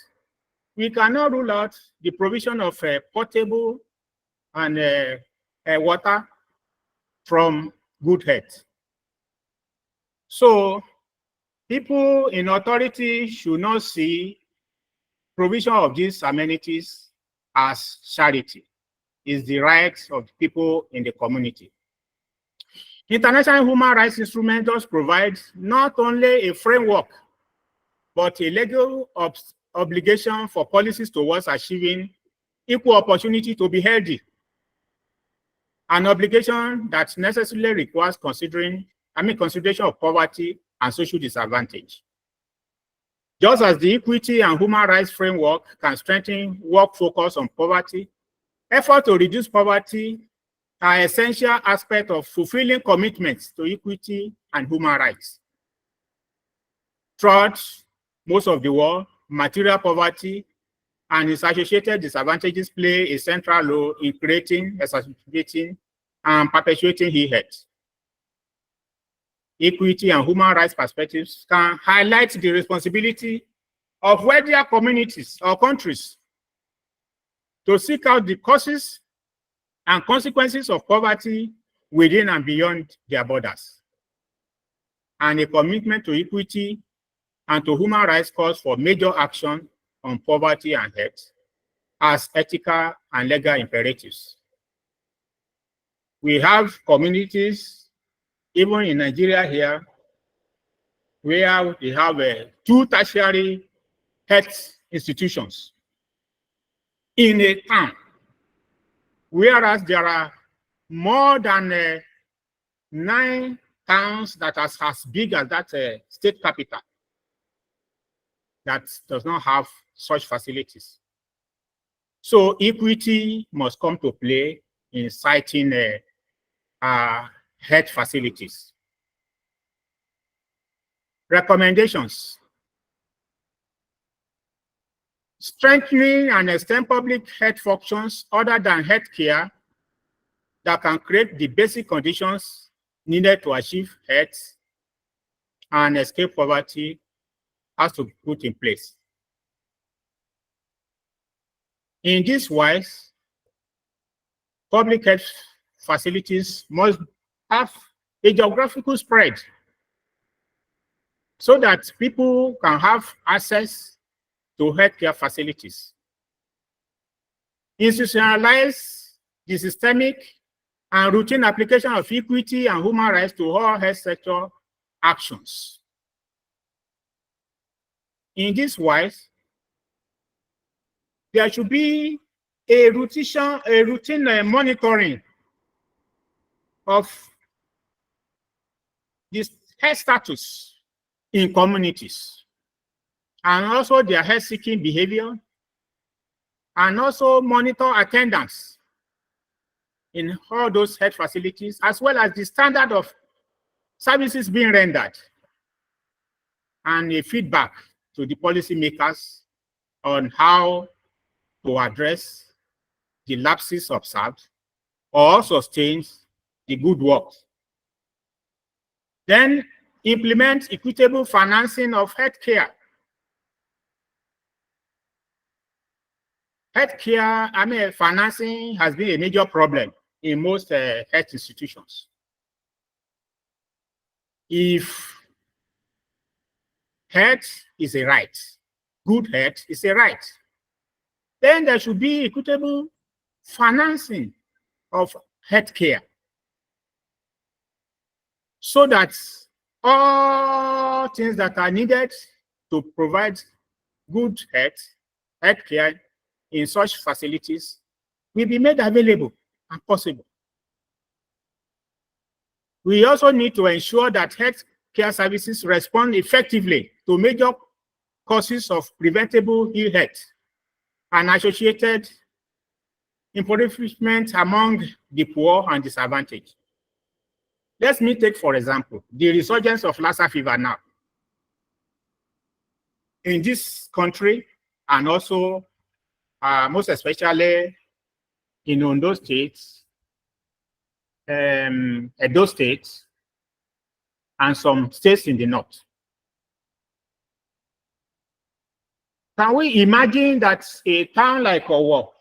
We cannot rule out the provision of potable and water from good health. So people in authority should not see provision of these amenities as charity. It's the rights of people in the community. International human rights instrument does provide not only a framework, but a legal obligation for policies towards achieving equal opportunity to be healthy. An obligation that necessarily requires consideration of poverty and social disadvantage. Just as the equity and human rights framework can strengthen work focus on poverty, effort to reduce poverty are essential aspects of fulfilling commitments to equity and human rights. Throughout most of the world, material poverty and its associated disadvantages play a central role in creating, exacerbating, and perpetuating ill-health. Equity and human rights perspectives can highlight the responsibility of wealthier communities or countries to seek out the causes and consequences of poverty within and beyond their borders. And a commitment to equity and to human rights calls for major action on poverty and health as ethical and legal imperatives. We have communities, even in Nigeria here, where we have 2 tertiary health institutions in a town, whereas there are more than 9 towns that are as big as that state capital that does not have such facilities. So equity must come to play in citing health facilities. Recommendations. Strengthening and extend public health functions other than healthcare that can create the basic conditions needed to achieve health and escape poverty has to be put in place. In this wise, public health facilities must have a geographical spread so that people can have access to healthcare facilities. Institutionalize the systemic and routine application of equity and human rights to all health sector actions. In this wise, there should be a routine monitoring of this health status in communities, and also their health-seeking behavior, and also monitor attendance in all those health facilities, as well as the standard of services being rendered, and a feedback to the policymakers on how to address the lapses observed or sustain the good work. Then implement equitable financing of healthcare. Healthcare, financing has been a major problem in most health institutions. If health is a right, good health is a right, then there should be equitable financing of healthcare so that all things that are needed to provide good healthcare in such facilities will be made available and possible. We also need to ensure that healthcare services respond effectively to major causes of preventable ill health and associated impoverishment among the poor and disadvantaged. Let me take, for example, the resurgence of Lassa fever now in this country, and also most especially in Ondo State, Edo State, and some states in the north. Can we imagine that a town like Owo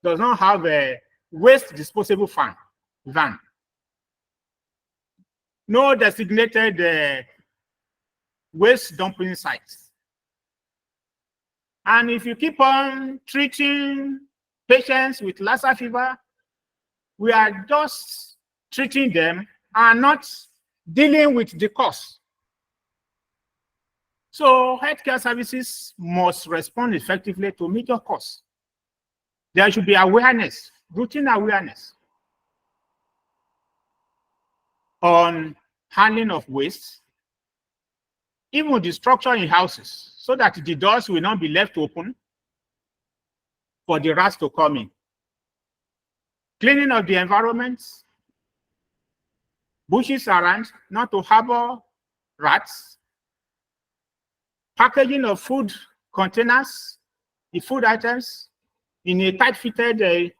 does not have a waste disposable van? No designated waste dumping sites. And if you keep on treating patients with Lassa fever, we are just treating them and not dealing with the cause. So healthcare services must respond effectively to major cause. There should be awareness, routine awareness on handling of waste, even the structure in houses, so that the doors will not be left open for the rats to come in. Cleaning of the environment, bushes around, not to harbor rats. Packaging of food containers, the food items, in a tight-fitted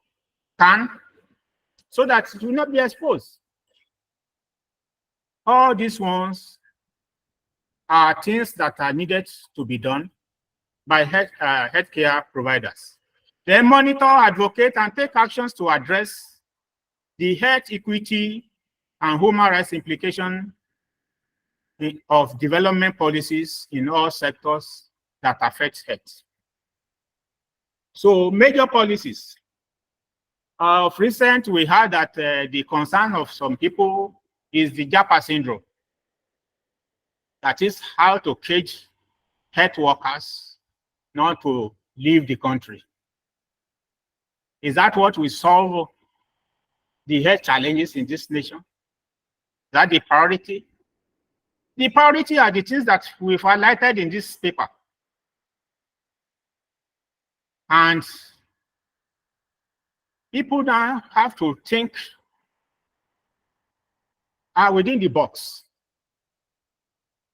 can, so that it will not be exposed. All these ones are things that are needed to be done by healthcare providers. They monitor, advocate, and take actions to address the health equity and human rights implications of development policies in all sectors that affect health. So major policies. Of recent, we heard that the concern of some people is the Japa syndrome. That is how to cage health workers not to leave the country. Is that what will solve the health challenges in this nation? Is that the priority? The priority are the things that we've highlighted in this paper. And people now have to think within the box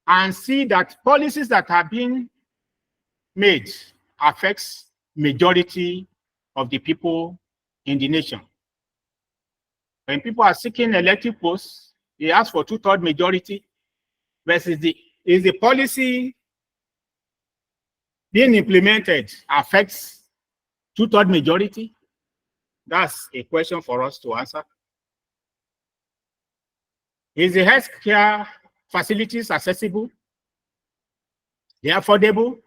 and see that policies that are being made affects majority of the people in the nation. When people are seeking elective posts, they ask for 2/3 majority versus is the policy being implemented affects 2/3 majority? That's a question for us to answer. Is the healthcare facilities accessible? They are affordable?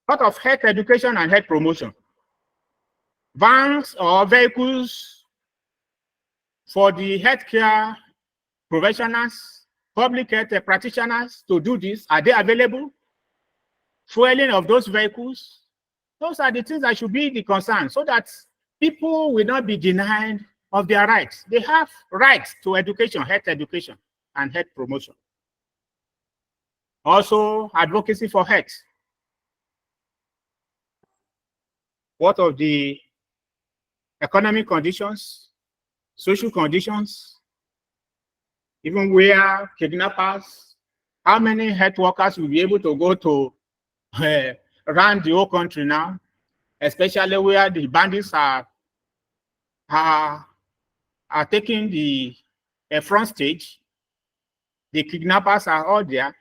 Part of health education and health promotion. Vans or vehicles for the healthcare professionals, public health practitioners to do this, are they available? Fueling of those vehicles, those are the things that should be the concern, so that people will not be denied of their rights. They have rights to education, health education, and health promotion. Also, advocacy for health. What of the economic conditions, social conditions, even where kidnappers, how many health workers will be able to go to around the whole country now, especially where the bandits are taking the front stage. The kidnappers are all there.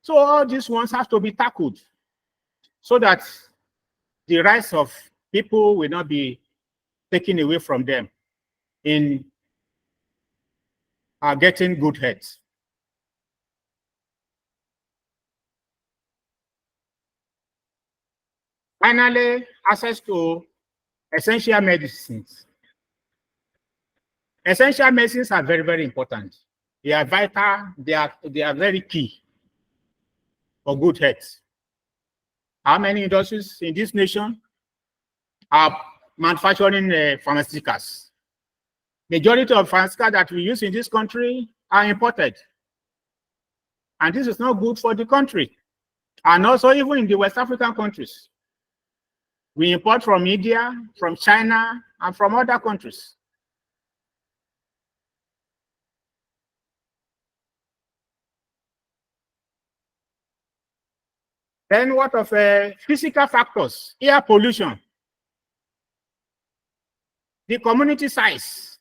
So all these ones have to be tackled so that the rights of people will not be taken away from them in getting good health. Finally, access to essential medicines. Essential medicines are very, very important. They are vital. They are very key for good health. How many industries in this nation are manufacturing pharmaceuticals? Majority of pharmaceuticals that we use in this country are imported. And this is not good for the country. And also even in the West African countries. We import from India, from China, and from other countries. Then what of physical factors? Air pollution, the community size,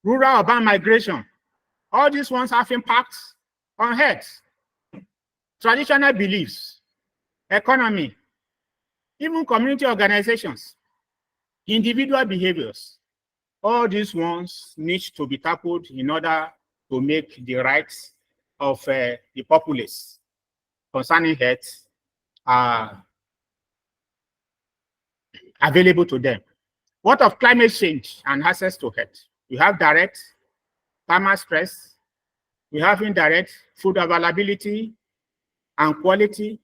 rural-urban migration. All these ones have impacts on health, traditional beliefs, economy, even community organizations. Individual behaviors. All these ones need to be tackled in order to make the rights of the populace concerning health available to them. What of climate change and access to health? We have direct thermal stress. We have indirect food availability and quality.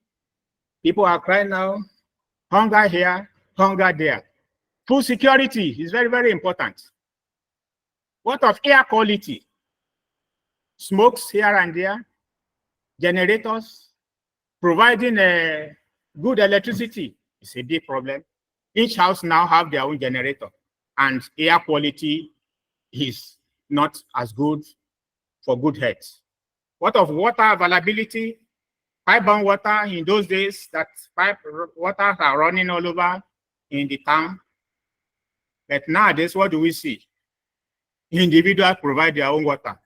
People are crying now, hunger here, hunger there. Food security is very, very important. What of air quality? Smokes here and there, generators, providing good electricity is a big problem. Each house now have their own generator, and air quality is not as good for good health. What of water availability? Pipe-bound water in those days, that pipe water are running all over in the town. But nowadays, what do we see? Individuals provide their own water.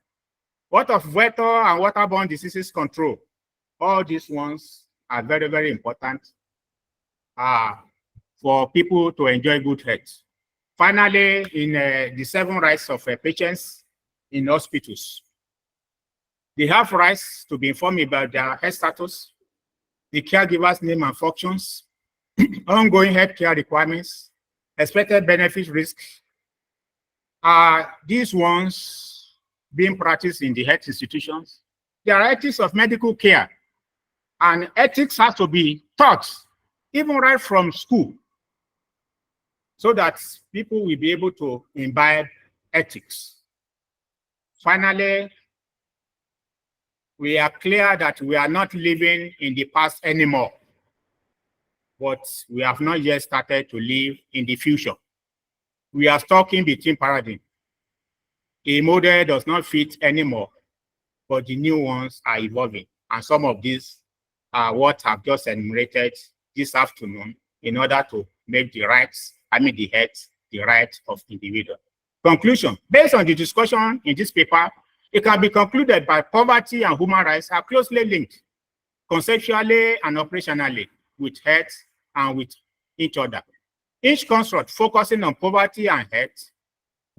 What of vector and waterborne diseases control? All these ones are very, very important for people to enjoy good health. Finally, in the 7 rights of patients in hospitals, they have rights to be informed about their health status, the caregiver's name and functions, ongoing healthcare requirements, expected benefit risks. These ones being practiced in the health institutions. There are ethics of medical care, and ethics has to be taught even right from school, so that people will be able to imbibe ethics. Finally, we are clear that we are not living in the past anymore, but we have not yet started to live in the future. We are stuck in between paradigms. A model does not fit anymore, but the new ones are evolving. And some of these are what I've just enumerated this afternoon in order to make the health, the right of individual. Conclusion: based on the discussion in this paper, it can be concluded that poverty and human rights are closely linked, conceptually and operationally, with health and with each other. Each construct focusing on poverty and health,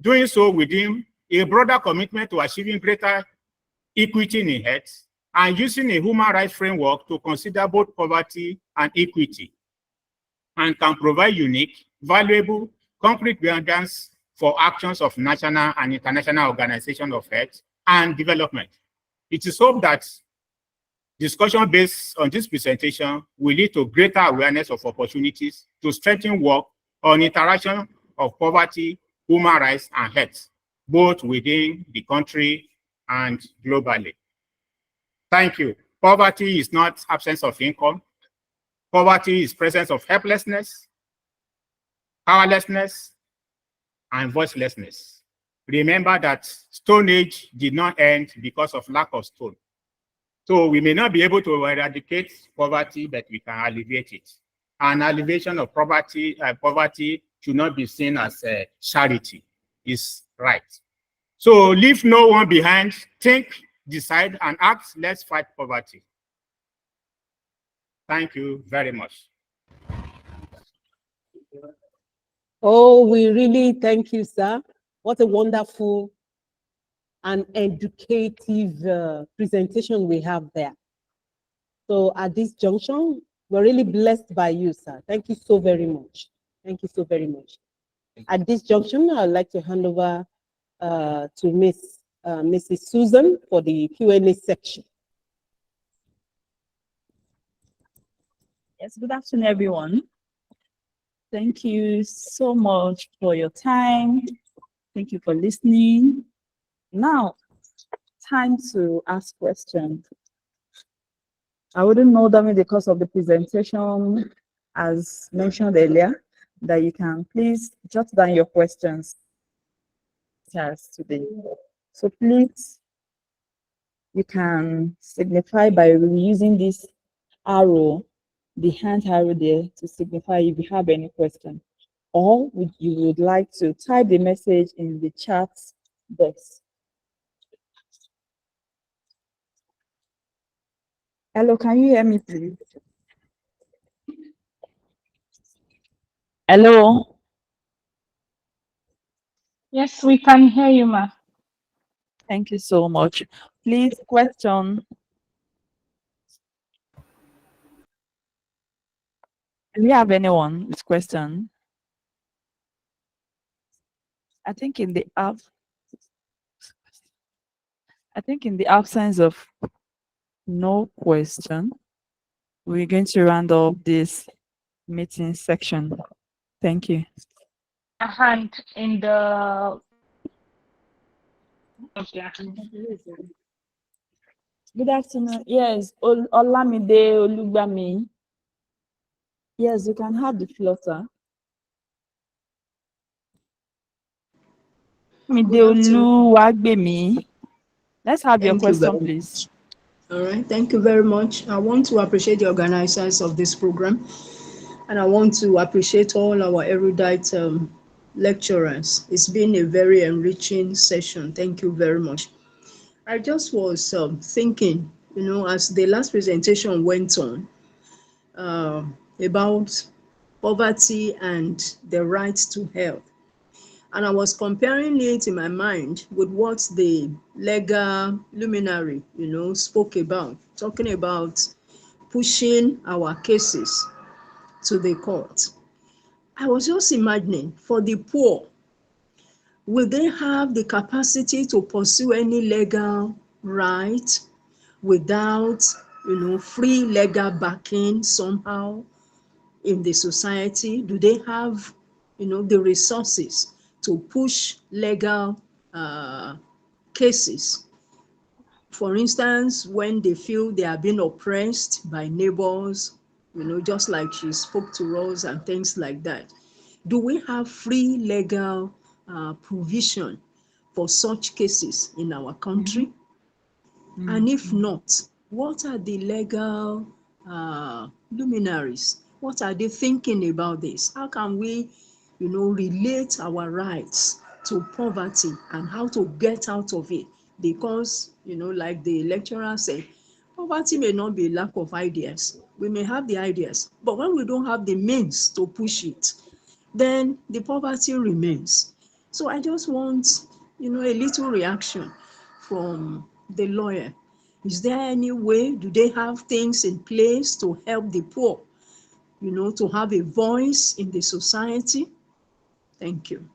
doing so within a broader commitment to achieving greater equity in health, and using a human rights framework to consider both poverty and equity, and can provide unique, valuable, concrete guidance for actions of national and international organizations of health and development. It is hoped that discussion based on this presentation will lead to greater awareness of opportunities to strengthen work on interaction of poverty, human rights, and health, both within the country and globally. Thank you. Poverty is not absence of income. Poverty is presence of helplessness, powerlessness, and voicelessness. Remember that Stone Age did not end because of lack of stone. So we may not be able to eradicate poverty, but we can alleviate it. And alleviation of poverty should not be seen as a charity. It's right. So leave no one behind. Think, decide, and act. Let's fight poverty. Thank you very much. Oh, we really thank you, sir. What a wonderful and educative presentation we have there. So at this junction, we're really blessed by you, sir. Thank you so very much. Thank you so very much. At this junction, I'd like to hand over to Mrs. Susan for the Q&A section. Yes, good afternoon, everyone. Thank you so much for your time. Thank you for listening. Now, time to ask questions. I wouldn't know them in the course of the presentation, as mentioned earlier, that you can please jot down your questions today. So please, you can signify by using this arrow, the hand arrow there, to signify if you have any question, or you would like to type the message in the chat box. Hello, can you hear me, please? Hello? Yes, we can hear you, ma. Thank you so much. Please, question. Do we have anyone with question? I think in the ab I think in the absence of no question, we're going to round up this meeting section. Thank you. A hand in the. Good afternoon. Yes, Olamide Olugbami. Yes, you can have the floor, sir. Olamide Good afternoon. Oluwagbemi. Let's have your Thank you question, very please. much. All right, thank you very much. I want to appreciate the organizers of this program, and I want to appreciate all our erudite lecturers. It's been a very enriching session. Thank you very much. I just was thinking, as the last presentation went on, about poverty and the right to health. And I was comparing it in my mind with what the legal luminary, spoke about, talking about pushing our cases to the court. I was just imagining, for the poor, will they have the capacity to pursue any legal right without, free legal backing somehow in the society? Do they have, the resources to push legal cases? For instance, when they feel they are being oppressed by neighbors, just like she spoke to us and things like that. Do we have free legal provision for such cases in our country? And if not, what are the legal luminaries? What are they thinking about this? How can we, relate our rights to poverty and how to get out of it? Because, like the lecturer said, poverty may not be lack of ideas. We may have the ideas, but when we don't have the means to push it, then the poverty remains. So I just want, a little reaction from the lawyer. Is there any way? Do they have things in place to help the poor, to have a voice in the society? Thank you.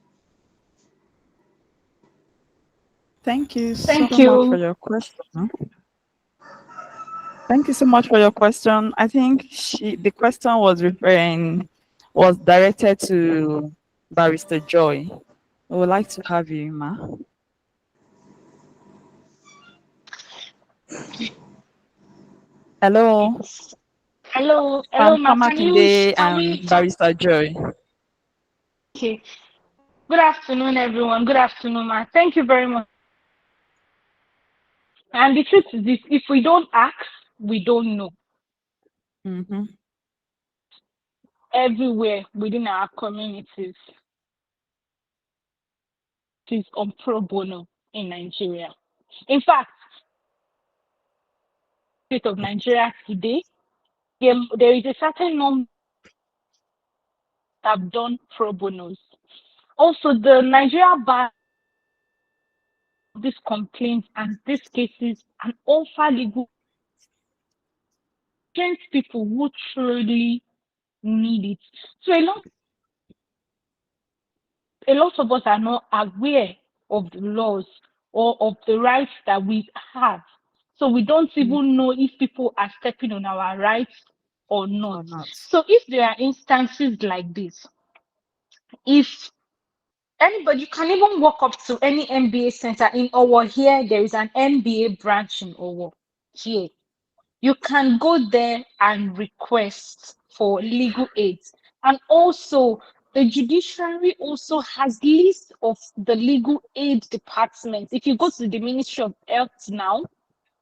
Thank you so Thank much for you. your question. Thank you so much for your question. I think the question was directed to Barrister Joy. We would like to have you, Ma. Hello, Hello, I'm hello, ma. Famakinde Can we and talk? Barrister Joy. Okay. Good afternoon, everyone. Good afternoon, ma. Thank you very much. And the truth is this: if we don't ask, we don't know. Mm-hmm. Everywhere within our communities is on pro bono in Nigeria. In fact, state of Nigeria today, there is a certain number that have done pro bonos. Also, the Nigeria bar these complaints and these cases and offer legal against people who truly need it. So a lot of us are not aware of the laws or of the rights that we have. So we don't even know if people are stepping on our rights or not. Or not. So if there are instances like this, if anybody, you can even walk up to any MBA center in Owo here, there is an MBA branch in Owo here. You can go there and request for legal aid. And also, the judiciary also has list of the legal aid departments. If you go to the Ministry of Health now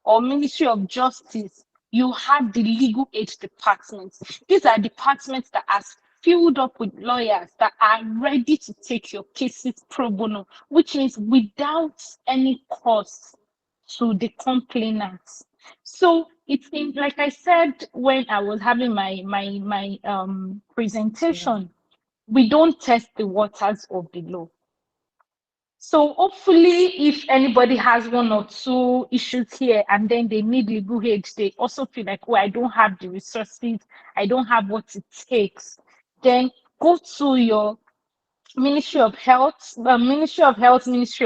or Ministry of Justice, you have the legal aid departments. These are departments that are filled up with lawyers that are ready to take your cases pro bono, which means without any cost to the complainants. So it's in, like I said when I was having my presentation, we don't test the waters of the law. So hopefully, if anybody has one or two issues here and then they need legal aid, they also feel like, oh, I don't have the resources, I don't have what it takes, then go to your Ministry of Health, Ministry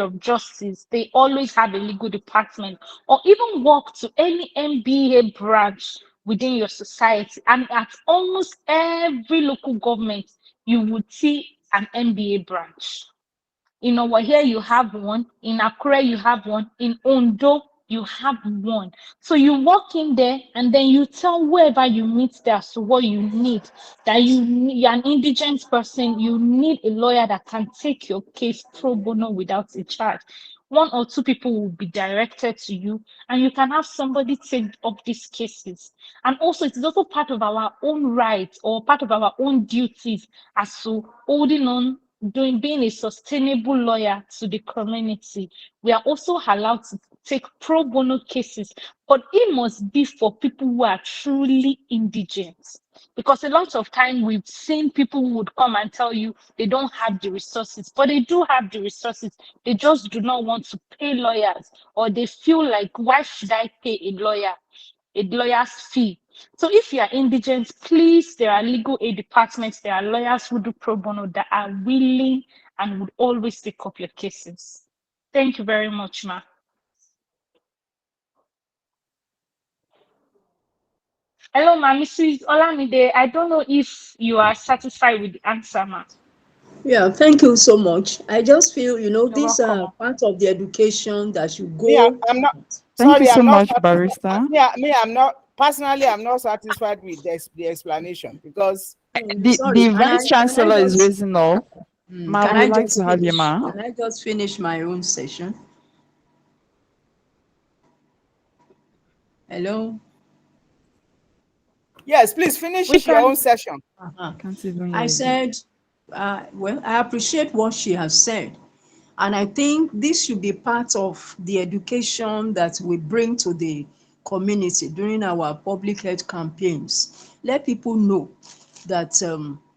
of Justice. They always have a legal department, or even walk to any MBA branch within your society. And at almost every local government, you would see an MBA branch. In over here, you have one. In Akure, you have one. In Ondo, you have one. So you walk in there and then you tell whoever you meet there so what you need. That you're an indigent person, you need a lawyer that can take your case pro bono without a charge. One or two people will be directed to you, and you can have somebody take up these cases. And also, it is also part of our own rights or part of our own duties as to holding on, being a sustainable lawyer to the community. We are also allowed to take pro bono cases, but it must be for people who are truly indigent. Because a lot of time we've seen people who would come and tell you they don't have the resources, but they do have the resources. They just do not want to pay lawyers, or they feel like, why should I pay a lawyer's fee? So if you are indigent, please, there are legal aid departments, there are lawyers who do pro bono that are willing and would always take up your cases. Thank you very much, ma. Hello, ma. Mrs. Olamide, I don't know if you are satisfied with the answer, ma. Yeah, thank you so much. I just feel, You're these are welcome. part of the education that you Me, go. I'm not. Thank you Sorry, so I'm not. much, Barrister. I'm not. Personally, I'm not satisfied with the explanation because Sorry, The Vice Chancellor is raising up. Ma, can we I would like just to have you, finish? ma. Can I just finish my own session? Hello? yes, please finish We your own can. session. Can't even I hear you. said, well, I appreciate what she has said. And I think this should be part of the education that we bring to the community during our public health campaigns. Let people know that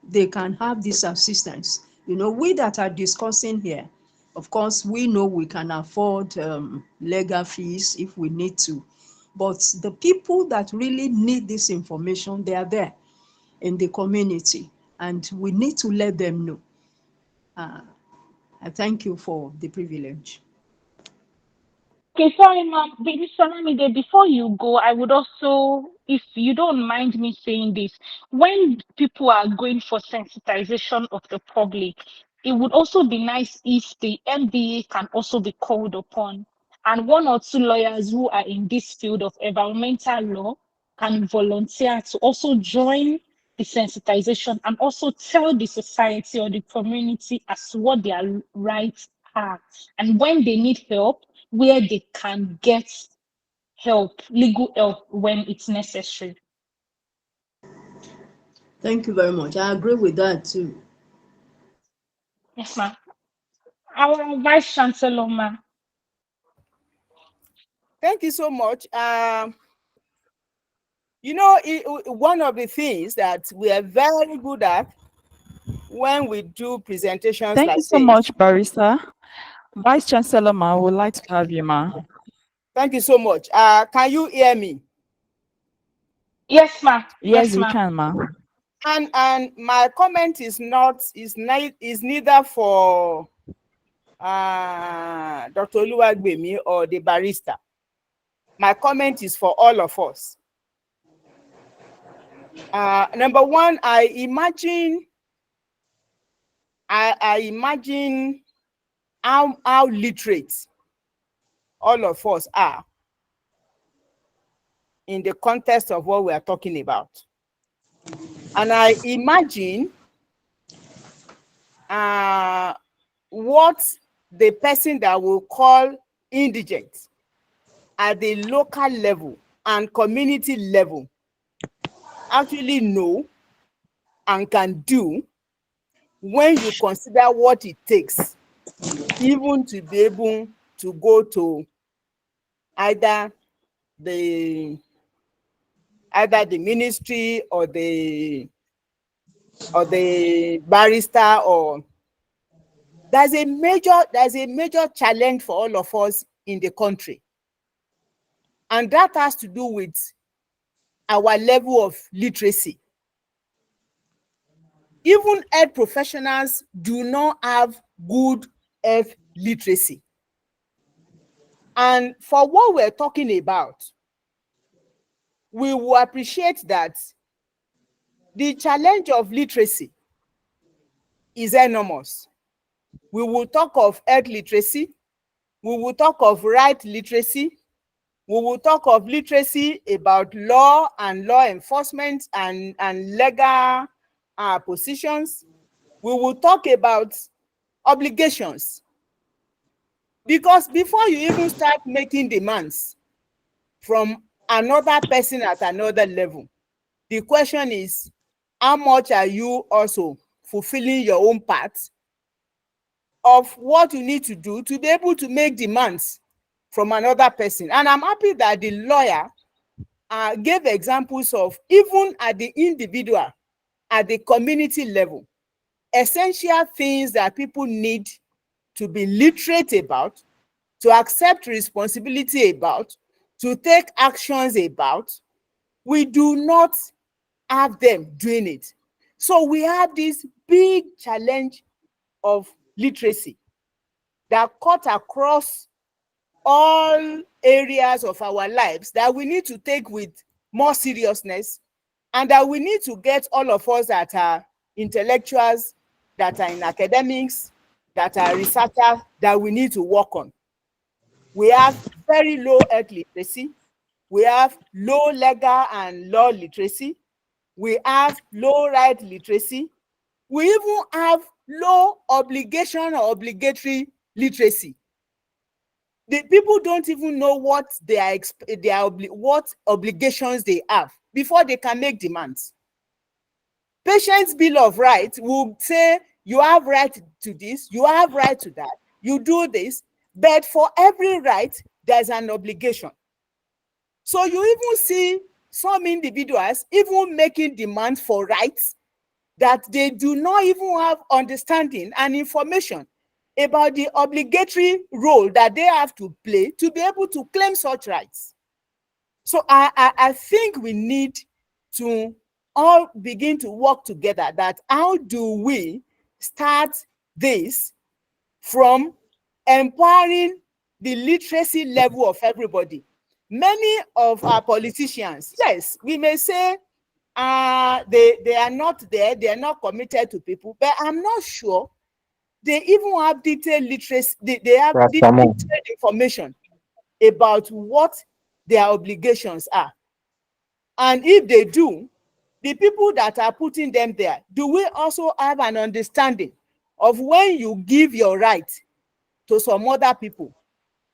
they can have this assistance. We that are discussing here, of course, we know we can afford legal fees if we need to. But the people that really need this information, they are there in the community, and we need to let them know. I thank you for the privilege. Okay, sorry, ma'am. Baby Salamide, before you go, I would also, if you don't mind me saying this, when people are going for sensitization of the public, it would also be nice if the MBA can also be called upon, and one or two lawyers who are in this field of environmental law can volunteer to also join the sensitization and also tell the society or the community as to what their rights are. And when they need help, where they can get help, legal help when it's necessary. Thank you very much. I agree with that too. Yes, ma'am. Our Vice Chancellor, ma'am. Thank you so much. One of the things that we are very good at when we do presentations Thank like you so this. much, Barrister. Vice Chancellor, ma, would like to have you, ma. Thank you so much. Can you hear me? Yes, ma'am. Yes, Yes, we ma'am. can, ma. And my comment is neither for Dr. Oluwagbemi or the barrister. My comment is for all of us. Number one, I imagine how literate all of us are in the context of what we are talking about. And I imagine what the person that will call indigent at the local level and community level actually know and can do when you consider what it takes even to be able to go to either the ministry or the barrister or there's a major challenge for all of us in the country. And that has to do with our level of literacy. Even health professionals do not have good health literacy. And for what we're talking about, we will appreciate that the challenge of literacy is enormous. We will talk of health literacy. We will talk of right literacy. We will talk of literacy about law and law enforcement and legal positions. We will talk about obligations. Because before you even start making demands from another person at another level, the question is, how much are you also fulfilling your own part of what you need to do to be able to make demands from another person? And I'm happy that the lawyer gave examples of, even at the individual, at the community level, essential things that people need to be literate about, to accept responsibility about, to take actions about. We do not have them doing it. So we have this big challenge of literacy that cut across all areas of our lives that we need to take with more seriousness, and that we need to get all of us that are intellectuals, that are in academics, that are researchers, that we need to work on. We have very low health literacy. We have low legal and law literacy. We have low right literacy. We even have low obligation or obligatory literacy. The people don't even know what what obligations they have before they can make demands. Patient's Bill of Rights will say you have right to this, you have right to that, you do this, but for every right, there's an obligation. So you even see some individuals even making demands for rights that they do not even have understanding and information about the obligatory role that they have to play to be able to claim such rights. So I think we need to all begin to work together, that how do we start this from empowering the literacy level of everybody. Many of our politicians, yes, we may say they are not there, they are not committed to people, but I'm not sure they even have detailed literacy, they have detailed information about what their obligations are. And if they do, the people that are putting them there, do we also have an understanding of when you give your right to some other people,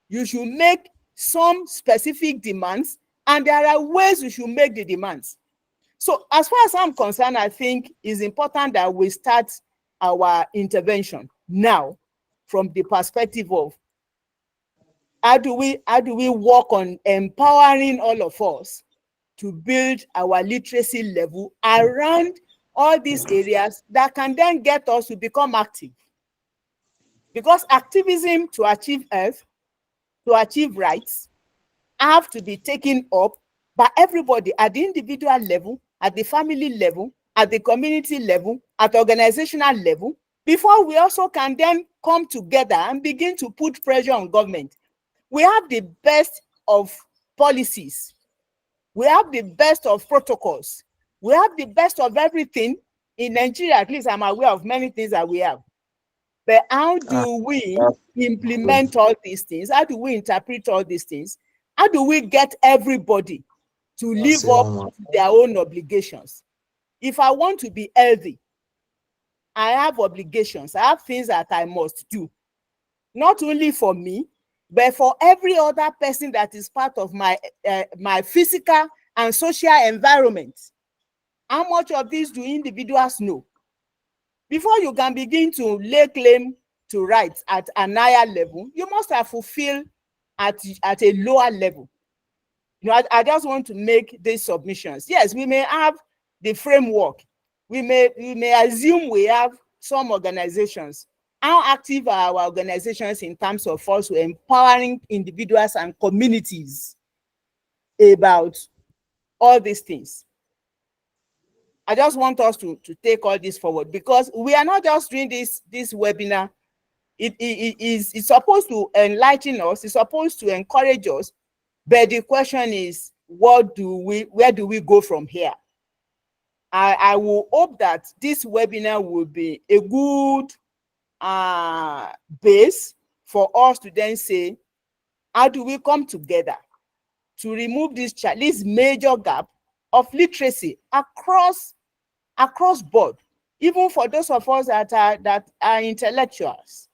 you should make some specific demands, and there are ways you should make the demands. So as far as I'm concerned, I think it's important that we start our intervention now from the perspective of how do we work on empowering all of us to build our literacy level around all these areas that can then get us to become active. Because activism to achieve health, to achieve rights, have to be taken up by everybody at the individual level, at the family level, at the community level, at organizational level, before we also can then come together and begin to put pressure on government. We have the best of policies. We have the best of protocols. We have the best of everything in Nigeria. At least I'm aware of many things that we have. But how do we implement all these things? How do we interpret all these things? How do we get everybody to live up to their own obligations? If I want to be healthy, I have obligations. I have things that I must do. Not only for me, but for every other person that is part of my physical and social environment. How much of this do individuals know? Before you can begin to lay claim to rights at an higher level, you must have fulfilled at a lower level. You know, I just want to make these submissions. Yes, we may have the framework. We may assume we have some organizations How active are our organizations in terms of also empowering individuals and communities about all these things? I just want us to take all this forward, because we are not just doing this webinar. It's supposed to enlighten us, it's supposed to encourage us, but the question is, where do we go from here? I will hope that this webinar will be a good base for us to then say, how do we come together to remove this major gap of literacy across board, even for those of us that are intellectuals,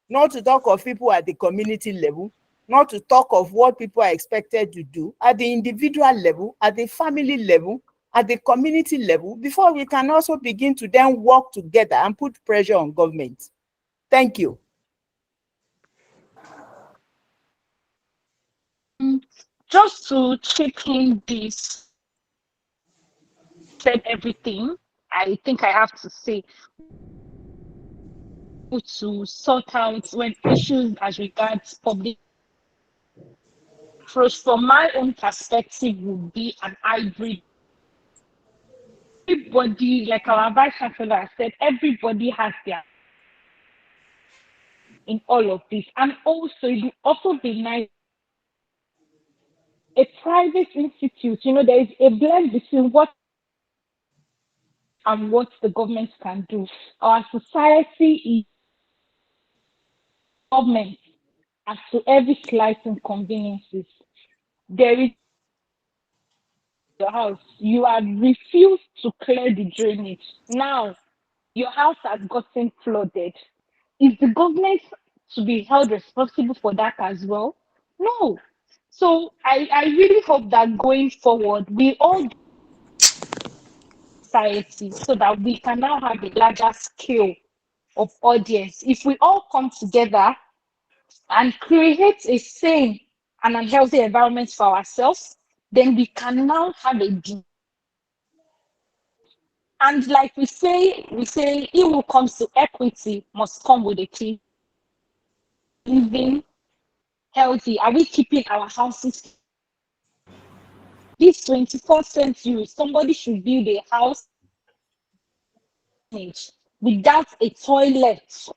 not to talk of people at the community level, not to talk of what people are expected to do at the individual level, at the family level, at the community level, before we can also begin to then work together and put pressure on government. Thank you. Just to chip in this, said everything I think I have to say, to sort out when issues as regards public approach from my own perspective would be an hybrid. Everybody, like our vice chancellor said, everybody has their in all of this. And also it would also be nice, a private institute, there is a blend between what and what the government can do. Our society is government as to every slight inconveniences. There is your house, you have refused to clear the drainage. Now your house has gotten flooded. Is the government to be held responsible for that as well? No. So I really hope that going forward, we all society, so that we can now have a larger scale of audience. If we all come together and create a sane and unhealthy environment for ourselves, then we can now have a and like we say, he who comes to equity must come with a key. Living healthy. Are we keeping our houses? This 21st century, somebody should build a house without a toilet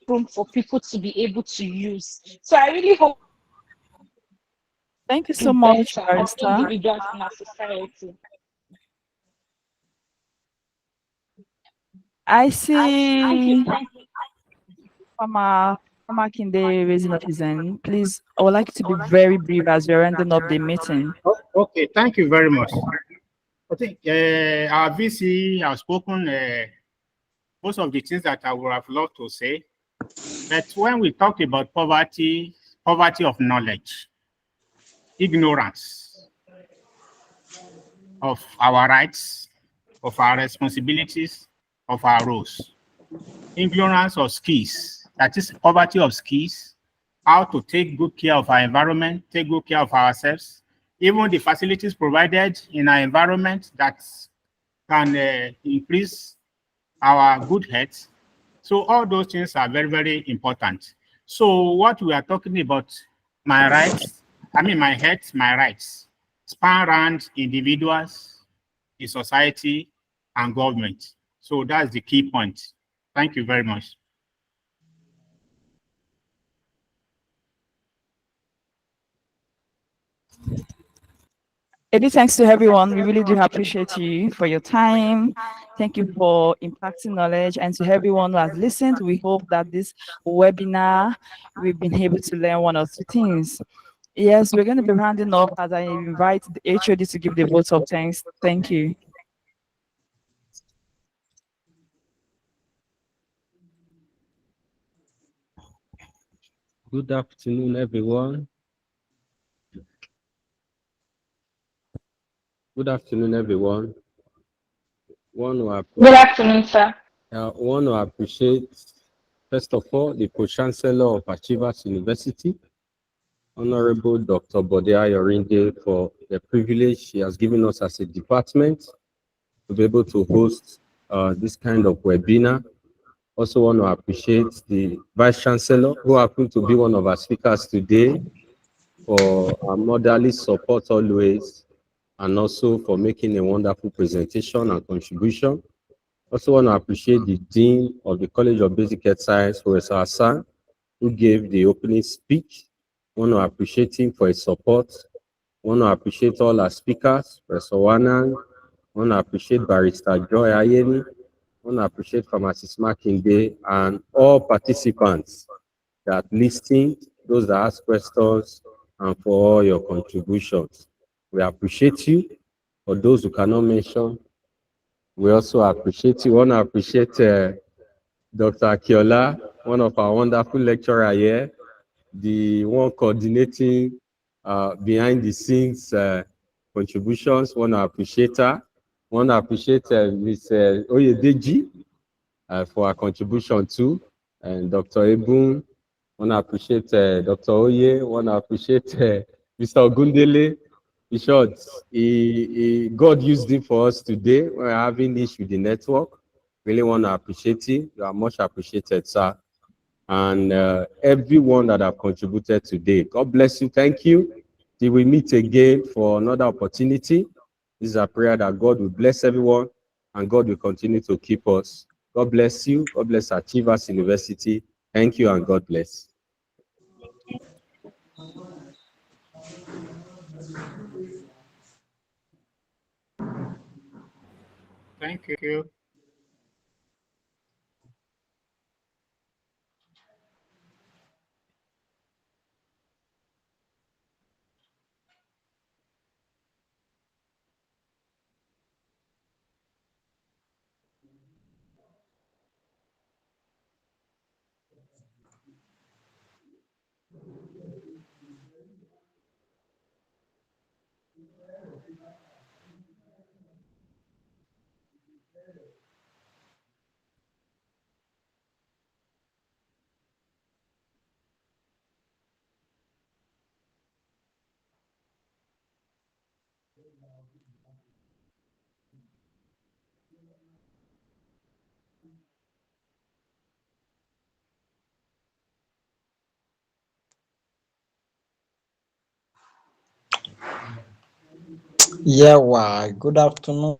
room for people to be able to use. So I really hope Thank you do so much, better of Barrister. individuals in our society. I Thank you. see Mama Kinde raising up his hand. Please, I would like you to be very brief as we're ending up the meeting. Okay, thank you very much. I think our VC has spoken most of the things that I would have loved to say. But when we talk about poverty of knowledge, ignorance of our rights, of our responsibilities, of our roles, ignorance of skills, that is poverty of skills, how to take good care of our environment, take good care of ourselves, even the facilities provided in our environment that can increase our good health. So all those things are very, very important. So what we are talking about, my rights, my health, my rights, span around individuals, the society, and government. So that's the key point. Thank you very much. Any thanks to everyone. We really do appreciate you for your time. Thank you for impacting knowledge, and to everyone who has listened. We hope that this webinar, we've been able to learn one or two things. Yes, we're going to be rounding up as I invite the HOD to give the vote of thanks. Thank you. Good afternoon, everyone. Good afternoon, everyone. Good afternoon, sir. I want to appreciate, first of all, the Pro-Chancellor of Achievers University, Honorable Dr. Bode Ayorinde, for the privilege she has given us as a department to be able to host this kind of webinar. Also want to appreciate the Vice Chancellor, who happened to be one of our speakers today, for our motherly support always, and also for making a wonderful presentation and contribution. Also want to appreciate the Dean of the College of Basic Health Science, Professor Hassan, who gave the opening speech. Want to appreciate him for his support. Want to appreciate all our speakers, Professor Wanan. Want to appreciate Barrister Joy Ayeni. Want to appreciate Pharmacist Makinde and all participants that listened, those that asked questions, and for all your contributions. We appreciate you. For those who cannot mention, we also appreciate you. We want to appreciate Dr. Akiola, one of our wonderful lecturer here, the one coordinating behind the scenes contributions. Want to appreciate her. Want to appreciate Ms. Oyedeji for her contribution too, and Dr. Ebun. Want to appreciate Dr. Oye. Want to appreciate Mr. Ogundele. In short, God used him for us today. We're having issue with the network. Really want to appreciate him. You are much appreciated, sir. And everyone that have contributed today. God bless you. Thank you. Till we meet again for another opportunity. This is a prayer that God will bless everyone and God will continue to keep us. God bless you. God bless Achievers University. Thank you and God bless. Thank you. Yeah, good afternoon.